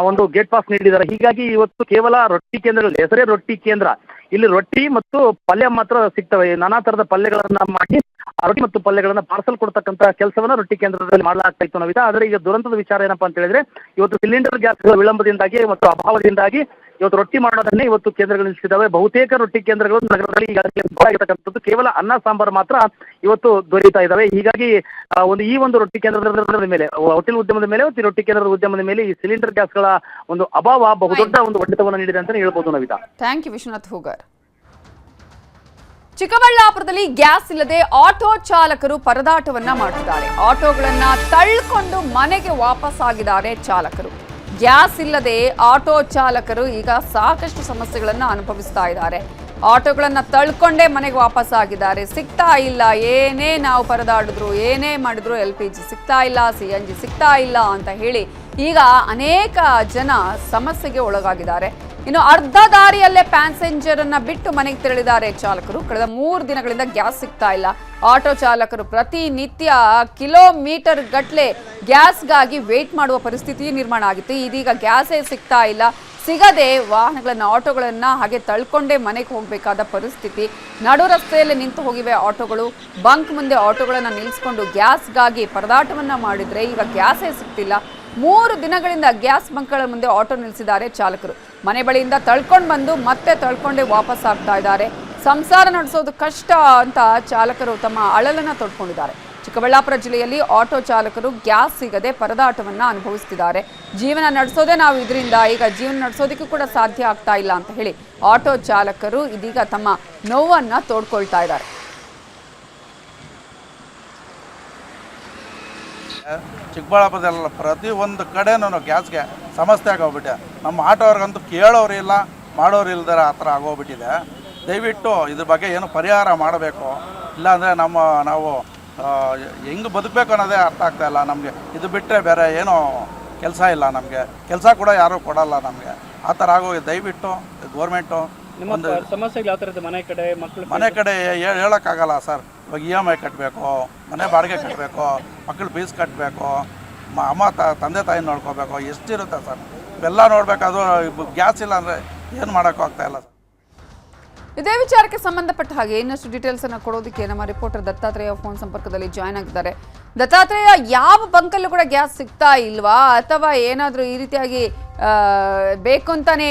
ಒಂದು ಗೇಟ್ ಪಾಸ್ ನೀಡಿದ್ದಾರೆ. ಹೀಗಾಗಿ ಇವತ್ತು ಕೇವಲ ರೊಟ್ಟಿ ಕೇಂದ್ರಗಳಲ್ಲಿ, ಹೆಸರೇ ರೊಟ್ಟಿ ಕೇಂದ್ರ, ಇಲ್ಲಿ ರೊಟ್ಟಿ ಮತ್ತು ಪಲ್ಯ ಮಾತ್ರ ಸಿಗ್ತವೆ. ನಾನಾ ತರದ ಪಲ್ಯಗಳನ್ನ ಮಾಡಿ ಆ ರೊಟ್ಟಿ ಮತ್ತು ಪಲ್ಯಗಳನ್ನ ಪಾರ್ಸಲ್ ಕೊಡ್ತಕ್ಕಂಥ ಕೆಲಸವನ್ನ ರೊಟ್ಟಿ ಕೇಂದ್ರದಲ್ಲಿ ಮಾಡಲಾಗ್ತಾ ಇತ್ತು ನವಿತಾ. ಆದರೆ ಈಗ ದುರಂತದ ವಿಚಾರ ಏನಪ್ಪಾ ಅಂತ ಹೇಳಿದ್ರೆ ಇವತ್ತು ಸಿಲಿಂಡರ್ ಗ್ಯಾಸ್ಗಳ ವಿಳಂಬದಿಂದಾಗಿ ಮತ್ತು ಅಭಾವದಿಂದಾಗಿ ಇವತ್ತು ರೊಟ್ಟಿ ಮಾಡೋದನ್ನೇ ಇವತ್ತು ಕೇಂದ್ರಗಳು ನಿಲ್ಲಿಸಿದ್ದಾವೆ. ಬಹುತೇಕ ರೊಟ್ಟಿ ಕೇಂದ್ರಗಳು ನಗರದಲ್ಲಿ ಈಗಾಗಲೇ ಆಗಿರ್ತಕ್ಕಂಥದ್ದು ಕೇವಲ ಅನ್ನ ಸಾಂಬಾರು ಮಾತ್ರ ಇವತ್ತು ದೊರೆಯುತ್ತಾ ಇದ್ದಾವೆ. ಹೀಗಾಗಿ ಈ ಒಂದು ರೊಟ್ಟಿ ಕೇಂದ್ರದ ಮೇಲೆ, ಹೋಟೆಲ್ ಉದ್ಯಮದ ಮೇಲೆ ಮತ್ತು ರೊಟ್ಟಿ ಕೇಂದ್ರದ ಉದ್ಯಮದ ಮೇಲೆ ಈ ಸಿಲಿಂಡರ್ ಗ್ಯಾಸ್ಗಳ ಒಂದು ಅಭಾವ ಬಹುದೊಡ್ಡ ಒಂದು ಹೊಡೆತವನ್ನು ನೀಡಿದೆ ಅಂತ ಹೇಳ್ಬೋದು ನವಿತಾ. Thank you Vishwanath Hoogar. ಚಿಕ್ಕಬಳ್ಳಾಪುರದಲ್ಲಿ ಗ್ಯಾಸ್ ಇಲ್ಲದೆ ಆಟೋ ಚಾಲಕರು ಪರದಾಟವನ್ನ ಮಾಡುತ್ತಿದ್ದಾರೆ. ಆಟೋಗಳನ್ನ ತಳ್ಳಿಕೊಂಡು ಮನೆಗೆ ವಾಪಸ್ ಆಗಿದ್ದಾರೆ ಚಾಲಕರು. ಗ್ಯಾಸ್ ಇಲ್ಲದೆ ಆಟೋ ಚಾಲಕರು ಈಗ ಸಾಕಷ್ಟು ಸಮಸ್ಯೆಗಳನ್ನ ಅನುಭವಿಸ್ತಾ ಇದ್ದಾರೆ. ಆಟೋಗಳನ್ನ ತಳ್ಕೊಂಡೇ ಮನೆಗೆ ವಾಪಸ್ ಆಗಿದ್ದಾರೆ. ಸಿಗ್ತಾ ಇಲ್ಲ, ಏನೇ ನಾವು ಪರದಾಡಿದ್ರು, ಏನೇ ಮಾಡಿದ್ರು LPG ಸಿಗ್ತಾ ಇಲ್ಲ, CNG ಸಿಗ್ತಾ ಇಲ್ಲ ಅಂತ ಹೇಳಿ ಈಗ ಅನೇಕ ಜನ ಸಮಸ್ಯೆಗೆ ಒಳಗಾಗಿದ್ದಾರೆ. ಇನ್ನು ಅರ್ಧ ದಾರಿಯಲ್ಲೇ ಪ್ಯಾಸೆಂಜರ್ ಅನ್ನ ಬಿಟ್ಟು ಮನೆಗೆ ತೆರಳಿದ್ದಾರೆ ಚಾಲಕರು. ಕಳೆದ 3 ದಿನಗಳಿಂದ ಗ್ಯಾಸ್ ಸಿಗ್ತಾ ಇಲ್ಲ. ಆಟೋ ಚಾಲಕರು ಪ್ರತಿನಿತ್ಯ ಕಿಲೋಮೀಟರ್ ಗಟ್ಟಲೆ ಗ್ಯಾಸ್ಗಾಗಿ ವೇಟ್ ಮಾಡುವ ಪರಿಸ್ಥಿತಿ ನಿರ್ಮಾಣ ಆಗಿತ್ತು. ಇದೀಗ ಗ್ಯಾಸೇ ಸಿಗ್ತಾ ಇಲ್ಲ. ಸಿಗದೆ ವಾಹನಗಳನ್ನ ಆಟೋಗಳನ್ನ ಹಾಗೆ ತಳ್ಕೊಂಡೇ ಮನೆಗೆ ಹೋಗಬೇಕಾದ ಪರಿಸ್ಥಿತಿ. ನಡು ರಸ್ತೆಯಲ್ಲಿ ನಿಂತು ಹೋಗಿವೆ ಆಟೋಗಳು. ಬಂಕ್ ಮುಂದೆ ಆಟೋಗಳನ್ನ ನಿಲ್ಲಿಸ್ಕೊಂಡು ಗ್ಯಾಸ್ಗಾಗಿ ಪರದಾಟವನ್ನ ಮಾಡಿದ್ರೆ ಈಗ ಗ್ಯಾಸೇ ಸಿಗ್ತಿಲ್ಲ. 3 ದಿನಗಳಿಂದ ಗ್ಯಾಸ್ ಬಂಕ್ಗಳ ಮುಂದೆ ಆಟೋ ನಿಲ್ಲಿಸಿದ್ದಾರೆ ಚಾಲಕರು. ಮನೆ ಬಳಿಯಿಂದ ತಳ್ಕೊಂಡು ಬಂದು ಮತ್ತೆ ತಳ್ಕೊಂಡೇ ವಾಪಸ್ ಆಗ್ತಾ ಇದ್ದಾರೆ. ಸಂಸಾರ ನಡೆಸೋದು ಕಷ್ಟ ಅಂತ ಚಾಲಕರು ತಮ್ಮ ಅಳಲನ್ನ ತೊಡ್ಕೊಂಡಿದ್ದಾರೆ. ಚಿಕ್ಕಬಳ್ಳಾಪುರ ಜಿಲ್ಲೆಯಲ್ಲಿ ಆಟೋ ಚಾಲಕರು ಗ್ಯಾಸ್ ಸಿಗದೆ ಪರದಾಟವನ್ನ ಅನುಭವಿಸ್ತಿದ್ದಾರೆ. ಜೀವನ ನಡೆಸೋದೇ ನಾವು ಇದರಿಂದ, ಈಗ ಜೀವನ ನಡೆಸೋದಕ್ಕೂ ಕೂಡ ಸಾಧ್ಯ ಆಗ್ತಾ ಇಲ್ಲ ಅಂತ ಹೇಳಿ ಆಟೋ ಚಾಲಕರು ಇದೀಗ ತಮ್ಮ ನೋವನ್ನ ತೋಡ್ಕೊಳ್ತಾ ಇದ್ದಾರೆ. ಚಿಕ್ಕಬಳ್ಳಾಪುರದಲ್ಲ ಪ್ರತಿ ಒಂದು ಕಡೆನೂ ಗ್ಯಾಸ್ಗೆ ಸಮಸ್ಯೆ ಆಗೋಗ್ಬಿಟ್ಟೆ. ನಮ್ಮ ಆಟೋವ್ರಿಗಂತೂ ಕೇಳೋರು ಇಲ್ಲ, ಮಾಡೋರು ಇಲ್ದಾರ ಆ ಥರ ಆಗೋಗ್ಬಿಟ್ಟಿದೆ. ದಯವಿಟ್ಟು ಇದ್ರ ಬಗ್ಗೆ ಏನು ಪರಿಹಾರ ಮಾಡಬೇಕು. ಇಲ್ಲಾಂದರೆ ನಾವು ಹೆಂಗೆ ಬದುಕಬೇಕು ಅನ್ನೋದೇ ಅರ್ಥ ಆಗ್ತಾ ಇಲ್ಲ ನಮಗೆ. ಇದು ಬಿಟ್ಟರೆ ಬೇರೆ ಏನೋ ಕೆಲಸ ಇಲ್ಲ ನಮಗೆ. ಕೆಲಸ ಕೂಡ ಯಾರೂ ಕೊಡಲ್ಲ ನಮಗೆ. ಆ ಥರ ಆಗೋಗಿ ದಯವಿಟ್ಟು ಗೌರ್ಮೆಂಟು ಒಂದು ಸಮಸ್ಯೆಗಳು ಯಾವ ಥರದ್ದು ಮನೆ ಕಡೆ ಹೇಳೋಕ್ಕಾಗಲ್ಲ ಸರ್. ಇವಾಗ EMI ಕಟ್ಟಬೇಕು, ಮನೆ ಬಾಡಿಗೆ ಕಟ್ಟಬೇಕು, ಮಕ್ಕಳು ಫೀಸ್ ಕಟ್ಟಬೇಕು, ಅಮ್ಮ ತಂದೆ ತಾಯಿ ನೋಡ್ಕೋಬೇಕು. ಎಷ್ಟಿರುತ್ತೆ ಸರ್ ಇವೆಲ್ಲ ನೋಡಬೇಕಾದ್ರೂ ಗ್ಯಾಸ್ ಇಲ್ಲ ಅಂದರೆ ಏನು ಮಾಡೋಕ್ಕೂ ಆಗ್ತಾ ಇಲ್ಲ ಸರ್. ಇದೇ ವಿಚಾರಕ್ಕೆ ಸಂಬಂಧಪಟ್ಟ ಹಾಗೆ ಇನ್ನಷ್ಟು ಡೀಟೇಲ್ಸ್ ಅನ್ನು ಕೊಡೋದಕ್ಕೆ ನಮ್ಮ ರಿಪೋರ್ಟರ್ ದತ್ತಾತ್ರೇಯ ಫೋನ್ ಸಂಪರ್ಕದಲ್ಲಿ ಜಾಯ್ನ್ ಆಗಿದ್ದಾರೆ. ದತ್ತಾತ್ರೇಯ, ಯಾವ ಬಂಕಲ್ಲೂ ಕೂಡ ಗ್ಯಾಸ್ ಸಿಗ್ತಾ ಇಲ್ವಾ, ಅಥವಾ ಏನಾದರೂ ಈ ರೀತಿಯಾಗಿ ಬೇಕು ಅಂತಾನೆ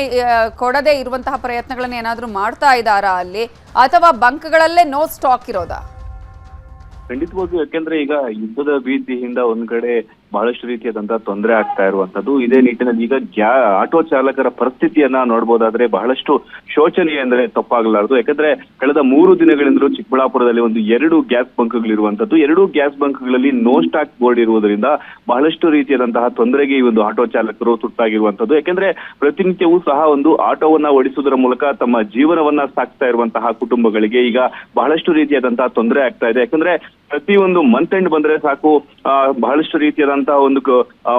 ಕೊಡದೇ ಇರುವಂತಹ ಪ್ರಯತ್ನಗಳನ್ನ ಏನಾದರೂ ಮಾಡ್ತಾ ಇದ್ದಾರಾ ಅಲ್ಲಿ, ಅಥವಾ ಬಂಕ್ಗಳಲ್ಲೇ ನೋ ಸ್ಟಾಕ್ ಇರೋದಾ? ಖಂಡಿತವಾಗಿ, ಯಾಕೆಂದ್ರೆ ಈಗ ಯುದ್ಧದ ಭೀತಿಯಿಂದ ಒಂದ್ ಕಡೆ ಬಹಳಷ್ಟು ರೀತಿಯಾದಂತಹ ತೊಂದರೆ ಆಗ್ತಾ ಇರುವಂತದ್ದು. ಇದೇ ನಿಟ್ಟಿನಲ್ಲಿ ಈಗ ಆಟೋ ಚಾಲಕರ ಪರಿಸ್ಥಿತಿಯನ್ನ ನೋಡ್ಬೋದಾದ್ರೆ ಬಹಳಷ್ಟು ಶೋಚನೀಯ ಅಂದ್ರೆ ತಪ್ಪಾಗಲಾರದು. ಯಾಕಂದ್ರೆ ಕಳೆದ 3 ದಿನಗಳಿಂದಲೂ ಚಿಕ್ಕಬಳ್ಳಾಪುರದಲ್ಲಿ 2 ಗ್ಯಾಸ್ ಬಂಕ್ಗಳಿರುವಂತದ್ದು. 2 ಗ್ಯಾಸ್ ಬಂಕ್ಗಳಲ್ಲಿ ನೋ ಸ್ಟಾಕ್ ಬೋರ್ಡ್ ಇರುವುದರಿಂದ ಬಹಳಷ್ಟು ರೀತಿಯಾದಂತಹ ತೊಂದರೆಗೆ ಈ ಒಂದು ಆಟೋ ಚಾಲಕರು ತುತ್ತಾಗಿರುವಂತದ್ದು. ಯಾಕಂದ್ರೆ ಪ್ರತಿನಿತ್ಯವೂ ಸಹ ಒಂದು ಆಟೋವನ್ನ ಓಡಿಸುವುದರ ಮೂಲಕ ತಮ್ಮ ಜೀವನವನ್ನ ಸಾಗಿಸ್ತಾ ಇರುವಂತಹ ಕುಟುಂಬಗಳಿಗೆ ಈಗ ಬಹಳಷ್ಟು ರೀತಿಯಾದಂತಹ ತೊಂದರೆ ಆಗ್ತಾ ಇದೆ. ಯಾಕಂದ್ರೆ ಪ್ರತಿ ಒಂದು ಮಂತ್ ಎಂಡ್ ಬಂದ್ರೆ ಸಾಕು ಬಹಳಷ್ಟು ರೀತಿಯಾದಂತಹ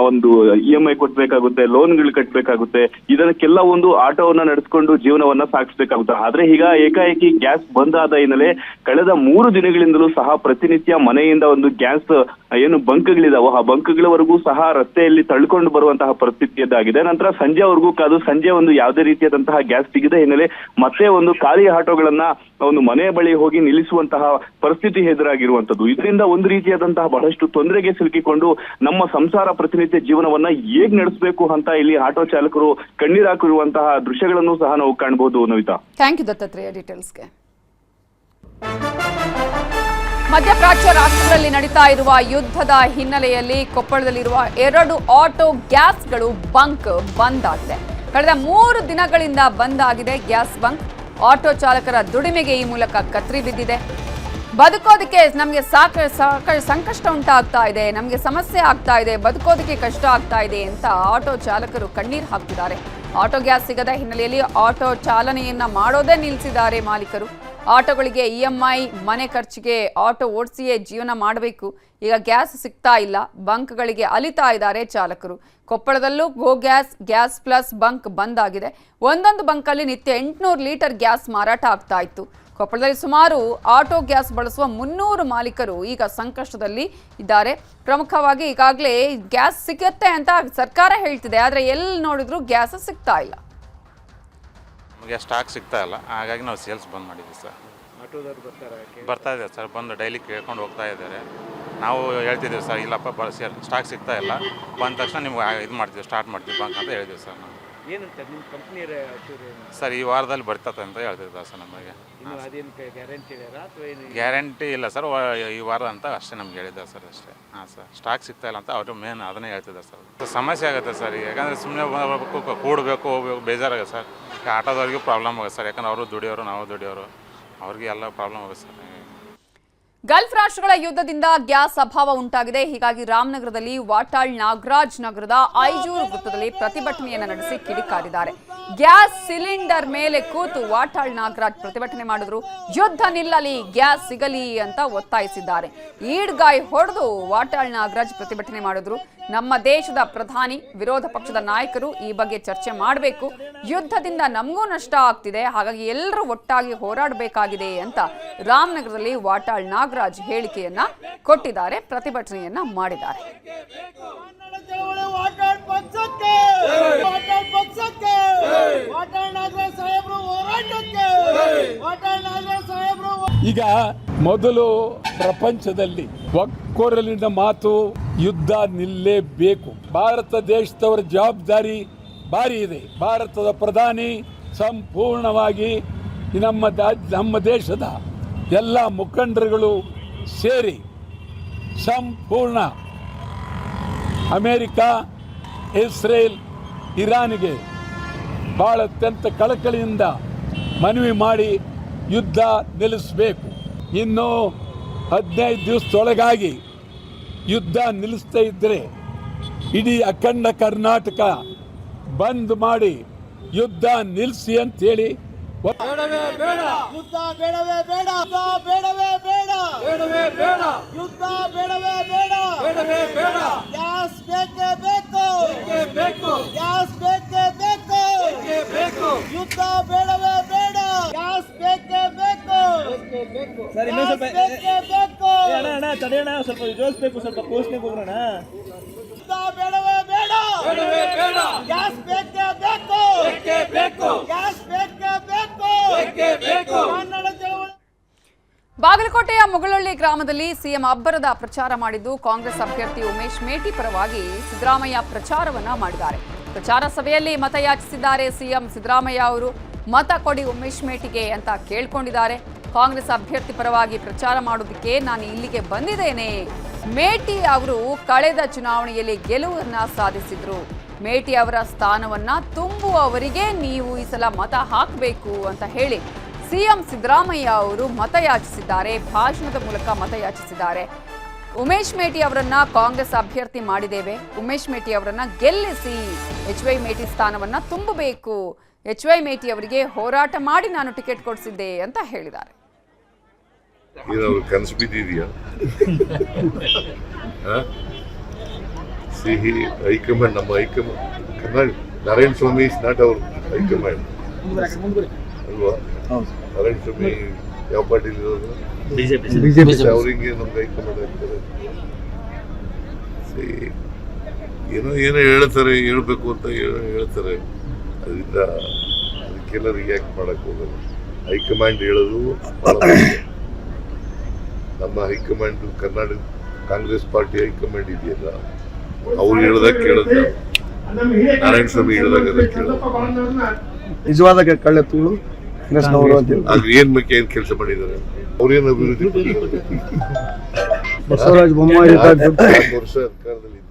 ಒಂದು EMI ಕೊಟ್ಬೇಕಾಗುತ್ತೆ, ಲೋನ್ಗಳು ಕಟ್ಟಬೇಕಾಗುತ್ತೆ. ಇದಕ್ಕೆಲ್ಲ ಒಂದು ಆಟೋವನ್ನ ನಡೆಸ್ಕೊಂಡು ಜೀವನವನ್ನ ಸಾಗಿಸ್ಬೇಕಾಗುತ್ತೆ. ಆದ್ರೆ ಈಗ ಏಕಾಏಕಿ ಗ್ಯಾಸ್ ಬಂದ್ ಆದ ಹಿನ್ನೆಲೆ ಕಳೆದ 3 ದಿನಗಳಿಂದಲೂ ಸಹ ಪ್ರತಿನಿತ್ಯ ಮನೆಯಿಂದ ಒಂದು ಗ್ಯಾಸ್ ಏನು ಬಂಕ್ಗಳಿದಾವೋ ಆ ಬಂಕ್ಗಳವರೆಗೂ ಸಹ ರಸ್ತೆಯಲ್ಲಿ ತಳ್ಕೊಂಡು ಬರುವಂತಹ ಪರಿಸ್ಥಿತಿಯದ್ದಾಗಿದೆ. ನಂತರ ಸಂಜೆವರೆಗೂ ಕಾದು ಸಂಜೆ ಒಂದು ಯಾವುದೇ ರೀತಿಯಾದಂತಹ ಗ್ಯಾಸ್ ಸಿಗದ ಹಿನ್ನೆಲೆ ಮತ್ತೆ ಒಂದು ಖಾಲಿ ಆಟೋಗಳನ್ನ ಒಂದು ಮನೆ ಬಳಿ ಹೋಗಿ ನಿಲ್ಲಿಸುವಂತಹ ಪರಿಸ್ಥಿತಿ ಎದುರಾಗಿರುವಂತದ್ದು. ಇದರಿಂದ ಒಂದು ರೀತಿಯಾದಂತಹ ಬಹಳಷ್ಟು ತೊಂದರೆಗೆ ಸಿಲುಕಿಕೊಂಡು ನಮ್ಮ ಸಂಸಾರ ಪ್ರತಿನಿತ್ಯ ಜೀವನವನ್ನ ಹೇಗ್ ನಡೆಸಬೇಕು ಅಂತ ಇಲ್ಲಿ ಆಟೋ ಚಾಲಕರು ಕಣ್ಣೀರು ಹಾಕಿರುವಂತಹ ದೃಶ್ಯಗಳನ್ನು ಸಹ ನಾವು ಕಾಣಬಹುದು. ನವಿತಾ, ಥ್ಯಾಂಕ್ ಯು ದತ್ತಾತ್ರೇಯ ಡೀಟೇಲ್ಸ್ಗೆ. ಮಧ್ಯಪ್ರಾಚ್ಯ ರಾಷ್ಟ್ರಗಳಲ್ಲಿ ನಡೀತಾ ಇರುವ ಯುದ್ಧದ ಹಿನ್ನೆಲೆಯಲ್ಲಿ ಕೊಪ್ಪಳದಲ್ಲಿರುವ 2 ಆಟೋ ಗ್ಯಾಸ್ಗಳು ಬಂಕ್ ಬಂದ್ ಆಗಿದೆ. ಕಳೆದ 3 ದಿನಗಳಿಂದ ಬಂದ್ ಆಗಿದೆ ಗ್ಯಾಸ್ ಬಂಕ್. ಆಟೋ ಚಾಲಕರ ದುಡಿಮೆಗೆ ಈ ಮೂಲಕ ಕತ್ರಿ ಬಿದ್ದಿದೆ. ಬದುಕೋದಕ್ಕೆ ನಮಗೆ ಸಂಕಷ್ಟ ಉಂಟಾಗ್ತಾ ಇದೆ, ನಮಗೆ ಸಮಸ್ಯೆ ಆಗ್ತಾ ಇದೆ, ಬದುಕೋದಕ್ಕೆ ಕಷ್ಟ ಆಗ್ತಾ ಇದೆ ಅಂತ ಆಟೋ ಚಾಲಕರು ಕಣ್ಣೀರು ಹಾಕ್ತಿದ್ದಾರೆ. ಆಟೋ ಗ್ಯಾಸ್ ಸಿಗದ ಹಿನ್ನೆಲೆಯಲ್ಲಿ ಆಟೋ ಚಾಲನೆಯನ್ನ ಮಾಡೋದೇ ನಿಲ್ಲಿಸಿದ್ದಾರೆ ಮಾಲೀಕರು. ಆಟೋಗಳಿಗೆ EMI, ಮನೆ ಖರ್ಚಿಗೆ ಆಟೋ ಓಡಿಸಿಯೇ ಜೀವನ ಮಾಡಬೇಕು. ಈಗ ಗ್ಯಾಸ್ ಸಿಗ್ತಾ ಇಲ್ಲ, ಬಂಕ್ಗಳಿಗೆ ಅಲಿತಾ ಇದ್ದಾರೆ ಚಾಲಕರು. ಕೊಪ್ಪಳದಲ್ಲೂ ಗೋ ಗ್ಯಾಸ್ ಪ್ಲಸ್ ಬಂಕ್ ಬಂದ್ ಆಗಿದೆ. ಒಂದೊಂದು ಬಂಕಲ್ಲಿ ನಿತ್ಯ 800 ಲೀಟರ್ ಗ್ಯಾಸ್ ಮಾರಾಟ ಆಗ್ತಾ ಇತ್ತು. ಕೊಪ್ಪಳದಲ್ಲಿ ಸುಮಾರು ಆಟೋ ಗ್ಯಾಸ್ ಬಳಸುವ 300 ಮಾಲೀಕರು ಈಗ ಸಂಕಷ್ಟದಲ್ಲಿ ಇದ್ದಾರೆ. ಪ್ರಮುಖವಾಗಿ ಈಗಾಗಲೇ ಗ್ಯಾಸ್ ಸಿಗುತ್ತೆ ಅಂತ ಸರ್ಕಾರ ಹೇಳ್ತಿದೆ, ಆದರೆ ಎಲ್ಲಿ ನೋಡಿದ್ರು ಗ್ಯಾಸ್ ಸಿಗ್ತಾ ಇಲ್ಲ. ನಮಗೆ ಸ್ಟಾಕ್ ಸಿಗ್ತಾ ಇಲ್ಲ, ಹಾಗಾಗಿ ನಾವು ಸೇಲ್ಸ್ ಬಂದ್ ಮಾಡಿದ್ವಿ ಸರ್. ಬರ್ತಾ ಇದೆ ಸರ್, ಬಂದು ಡೈಲಿ ಕೇಳ್ಕೊಂಡು ಹೋಗ್ತಾ ಇದ್ದಾರೆ. ನಾವು ಹೇಳ್ತಿದ್ದೀವಿ ಸರ್, ಇಲ್ಲಪ್ಪ ಸ್ಟಾಕ್ ಸಿಗ್ತಾ ಇಲ್ಲ, ಬಂದ ತಕ್ಷಣ ನಿಮ್ಗೆ ಇದು ಮಾಡ್ತೀವಿ, ಸ್ಟಾರ್ಟ್ ಮಾಡ್ತೀವಿ ಬಂಕ್ ಅಂತ ಹೇಳಿದ್ದೀವಿ ಸರ್. ನಾವು ಏನಂತ ನಿಮ್ಮ ಕಂಪ್ನಿ ಸರ್ ಈ ವಾರದಲ್ಲಿ ಬರ್ತದೆ ಅಂತ ಹೇಳ್ತಿದ್ದ ಸರ್ ನಮಗೆ. ಗ್ಯಾರಂಟಿ ಇಲ್ಲ ಸರ್, ಈ ವಾರ ಅಂತ ಅಷ್ಟೇ ನಮ್ಗೆ ಹೇಳಿದ್ದಾರೆ ಸರ್ ಅಷ್ಟೇ. ಹಾಂ ಸರ್, ಸ್ಟಾಕ್ ಸಿಗ್ತಾ ಇಲ್ಲ ಅಂತ ಅವರು ಮೇನ್ ಅದನ್ನೇ ಹೇಳ್ತಿದ್ದಾರೆ ಸರ್. ಸಮಸ್ಯೆ ಆಗುತ್ತೆ ಸರ್, ಯಾಕಂದರೆ ಸುಮ್ಮನೆ ಬರಬೇಕು, ಕೂಡಬೇಕು, ಹೋಗ್ಬೇಕು, ಬೇಜಾರಾಗುತ್ತೆ ಸರ್. ಆಟೋದವ್ರಿಗೂ ಪ್ರಾಬ್ಲಮ್ ಆಗುತ್ತೆ ಸರ್, ಯಾಕಂದ್ರೆ ಅವರು ದುಡಿಯೋರು, ನಾವು ದುಡಿಯೋರು, ಅವ್ರಿಗೆ ಎಲ್ಲ ಪ್ರಾಬ್ಲಮ್ ಆಗುತ್ತೆ ಸರ್. ಗಲ್ಫ್ ರಾಷ್ಟ್ರಗಳ ಯುದ್ಧದಿಂದ ಗ್ಯಾಸ್ ಅಭಾವ ಉಂಟಾಗಿದೆ. ಹೀಗಾಗಿ ರಾಮನಗರದಲ್ಲಿ ವಾಟಾಳ್ ನಾಗರಾಜ್ ನಗರದ ಐಜೂರು ವೃತ್ತದಲ್ಲಿ ಪ್ರತಿಭಟನೆಯನ್ನು ನಡೆಸಿ ಕಿಡಿಕಾರಿದ್ದಾರೆ. ಗ್ಯಾಸ್ ಸಿಲಿಂಡರ್ ಮೇಲೆ ಕೂತು ವಾಟಾಳ್ ನಾಗರಾಜ್ ಪ್ರತಿಭಟನೆ ಮಾಡಿದ್ರು. ಯುದ್ಧ ನಿಲ್ಲಲಿ, ಗ್ಯಾಸ್ ಸಿಗಲಿ ಅಂತ ಒತ್ತಾಯಿಸಿದ್ದಾರೆ. ಈಡ್ಗಾಯಿ ಹೊಡೆದು ವಾಟಾಳ್ ನಾಗರಾಜ್ ಪ್ರತಿಭಟನೆ ಮಾಡಿದ್ರು. ನಮ್ಮ ದೇಶದ ಪ್ರಧಾನಿ, ವಿರೋಧ ಪಕ್ಷದ ನಾಯಕರು ಈ ಬಗ್ಗೆ ಚರ್ಚೆ ಮಾಡಬೇಕು. ಯುದ್ಧದಿಂದ ನಮಗೂ ನಷ್ಟ ಆಗ್ತಿದೆ, ಹಾಗಾಗಿ ಎಲ್ಲರೂ ಒಟ್ಟಾಗಿ ಹೋರಾಡಬೇಕಾಗಿದೆ ಅಂತ ರಾಮನಗರದಲ್ಲಿ ವಾಟಾಳ್ ನಾಗರಾಜ್ ಹೇಳಿಕೆಯನ್ನ ಕೊಟ್ಟಿದ್ದಾರೆ, ಪ್ರತಿಭಟನೆಯನ್ನ ಮಾಡಿದ್ದಾರೆ. ವಾಟಾಳ್ ಪಕ್ಷಕ್ಕೆ ಈಗ ಮೊದಲು ಪ್ರಪಂಚದಲ್ಲಿ ಒಕ್ಕೊರಲಿನ ಮಾತು ಯುದ್ಧ ನಿಲ್ಲೇಬೇಕು. ಭಾರತ ದೇಶದವರ ಜವಾಬ್ದಾರಿ ಭಾರಿ ಇದೆ. ಭಾರತದ ಪ್ರಧಾನಿ ಸಂಪೂರ್ಣವಾಗಿ ನಮ್ಮ ದೇಶದ ಎಲ್ಲ ಮುಖಂಡರುಗಳು ಸೇರಿ ಸಂಪೂರ್ಣ ಅಮೇರಿಕ, ಇಸ್ರೇಲ್, ಇರಾನ್ಗೆ ಭಾಳ ಅತ್ಯಂತ ಕಳಕಳಿಯಿಂದ ಮನವಿ ಮಾಡಿ ಯುದ್ಧ ನಿಲ್ಲಿಸಬೇಕು. ಇನ್ನು 15 ದಿವಸದೊಳಗಾಗಿ ಯುದ್ಧ ನಿಲ್ಲಿಸ್ತಾ ಇದ್ದರೆ ಇಡೀ ಅಖಂಡ ಕರ್ನಾಟಕ ಬಂದ್ ಮಾಡಿ ಯುದ್ಧ ನಿಲ್ಲಿಸಿ ಅಂತೇಳಿ ಬೇಡವೇ ಬೇಡ ಯುದ್ಧ, ಬೇಡವೇ ಬೇಡ ಬೇಡವೇ ಬೇಡ ಬೇಡವೇ ಬೇಡ ಯುದ್ಧ, ಬೇಡವೇ ಬೇಡ ಬೇಡವೇ ಬೇಡ ಗ್ಯಾಸ್ ಬೇಕೇ ಬೇಕು ಬೇಕು ಗ್ಯಾಸ್ ಬೇಕೇ ಬೇಕು ಬೇಕು ಯುದ್ಧ, ಬೇಡವೇ ಬೇಡ ಗ್ಯಾಸ್ ಬೇಕೇ ಬೇಕು ಬೇಕು ಸರ್. ಇನ್ನೂ ಸ್ವಲ್ಪ ಬೇಕೇ ಬೇಕು ಅಣ್ಣ ತಡೆಯೋಣ, ಸ್ವಲ್ಪ ಜೋಡಿಸ್ಬೇಕು, ಸ್ವಲ್ಪ ಪೋಸ್ಟ್ಗೆ ಹೋಗೋಣ. ಬೇಡವೇ ಬೇಡ ಬೇಡವೇ ಬೇಡ ಗ್ಯಾಸ್ ಬೇಕೇ ಬೇಕು ಬೇಕು ಗ್ಯಾಸ್ ಬೇಕೇ ಬೇಕು ಬೇಕು ಕನ್ನಡ ಚಳವಳಿ. ಬಾಗಲಕೋಟೆಯ ಮುಗಳಹಳ್ಳಿ ಗ್ರಾಮದಲ್ಲಿ ಸಿಎಂ ಅಬ್ಬರದ ಪ್ರಚಾರ ಮಾಡಿದ್ದು ಕಾಂಗ್ರೆಸ್ ಅಭ್ಯರ್ಥಿ ಉಮೇಶ್ ಮೇಟಿ ಪರವಾಗಿ ಸಿದ್ದರಾಮಯ್ಯ ಪ್ರಚಾರವನ್ನ ಮಾಡಿದ್ದಾರೆ. ಪ್ರಚಾರ ಸಭೆಯಲ್ಲಿ ಮತಯಾಚಿಸಿದ್ದಾರೆ ಸಿಎಂ ಸಿದ್ದರಾಮಯ್ಯ ಅವರು. ಮತ ಕೊಡಿ ಉಮೇಶ್ ಮೇಟಿಗೆ ಅಂತ ಕೇಳ್ಕೊಂಡಿದ್ದಾರೆ. ಕಾಂಗ್ರೆಸ್ ಅಭ್ಯರ್ಥಿ ಪರವಾಗಿ ಪ್ರಚಾರ ಮಾಡೋದಕ್ಕೆ ನಾನು ಇಲ್ಲಿಗೆ ಬಂದಿದ್ದೇನೆ. ಮೇಟಿ ಅವರು ಕಳೆದ ಚುನಾವಣೆಯಲ್ಲಿ ಗೆಲುವನ್ನ ಸಾಧಿಸಿದ್ರು. ಮೇಟಿ ಅವರ ಸ್ಥಾನವನ್ನ ತುಂಬುವವರಿಗೆ ನೀವು ಈ ಸಲ ಮತ ಹಾಕಬೇಕು ಅಂತ ಹೇಳಿ ಸಿಎಂ ಸಿದ್ದರಾಮಯ್ಯ ಅವರು ಮತಯಾಚಿಸಿದ್ದಾರೆ. ಭಾಷಣದ ಮೂಲಕ ಮತಯಾಚಿಸಿದ್ದಾರೆ. ಉಮೇಶ್ ಮೇಟಿ ಅವರನ್ನ ಕಾಂಗ್ರೆಸ್ ಅಭ್ಯರ್ಥಿ ಮಾಡಿದ್ದೇವೆ, ಉಮೇಶ್ ಮೇಟಿ ಅವರನ್ನ ಗೆಲ್ಲಿಸಿ, HY ಮೇಟಿ ಸ್ಥಾನವನ್ನ ತುಂಬಬೇಕು, HY ಮೇಟಿ ಅವರಿಗೆ ಹೋರಾಟ ಮಾಡಿ ನಾನು ಟಿಕೆಟ್ ಕೊಡಿಸಿದ್ದೆ ಅಂತ ಹೇಳಿದ್ದಾರೆ. ಕನಸು ಬಿದ್ದಿದೆಯಾ? ಸಿಹಿ ಹೈಕಮಾಂಡ್, ನಮ್ಮ high command Narayana Swamy is not our high command ಅಲ್ವಾ? ನಾರಾಯಣ ಸ್ವಾಮಿ ಯಾವ ಪಾರ್ಟಿ ಇರೋದು? ಬಿಜೆಪಿ. ಅವರಿಗೆ ನಮ್ಗೆ ಹೈಕಮಾಂಡ್ ಆಗ್ತಾರೆ. ಏನೋ ಹೇಳ್ತಾರೆ, ಹೇಳ್ಬೇಕು ಅಂತ ಹೇಳ್ತಾರೆ. ಅದರಿಂದ ಅದಕ್ಕೆಲ್ಲ ರಿಯಾಕ್ಟ್ ಮಾಡಕ್ ಹೋಗಲ್ಲ. ಹೈಕಮಾಂಡ್ ಹೇಳೋದು ನಮ್ಮ high command, Karnataka Congress party high command ಇದೆಯಲ್ಲ, ಅವ್ರು ಹೇಳ್ದಾಗ ಕೇಳೋದು, ನಾರಾಯಣ ಸ್ವಾಮಿ ಹೇಳಿದಾಗ ಕೇಳೋದು. ನಿಜವಾದ ಕಳ್ಳೆತ್ತುಗಳು ಏನ್ ಬಗ್ಗೆ ಏನ್ ಕೆಲಸ ಮಾಡಿದ್ದಾರೆ? ಅವ್ರೇನು ಅಭಿವೃದ್ಧಿ? ಬಸವರಾಜ ಬೊಮ್ಮಾಯಿ 4 ವರ್ಷ ಅಧಿಕಾರದಲ್ಲಿ ಇದ್ರು.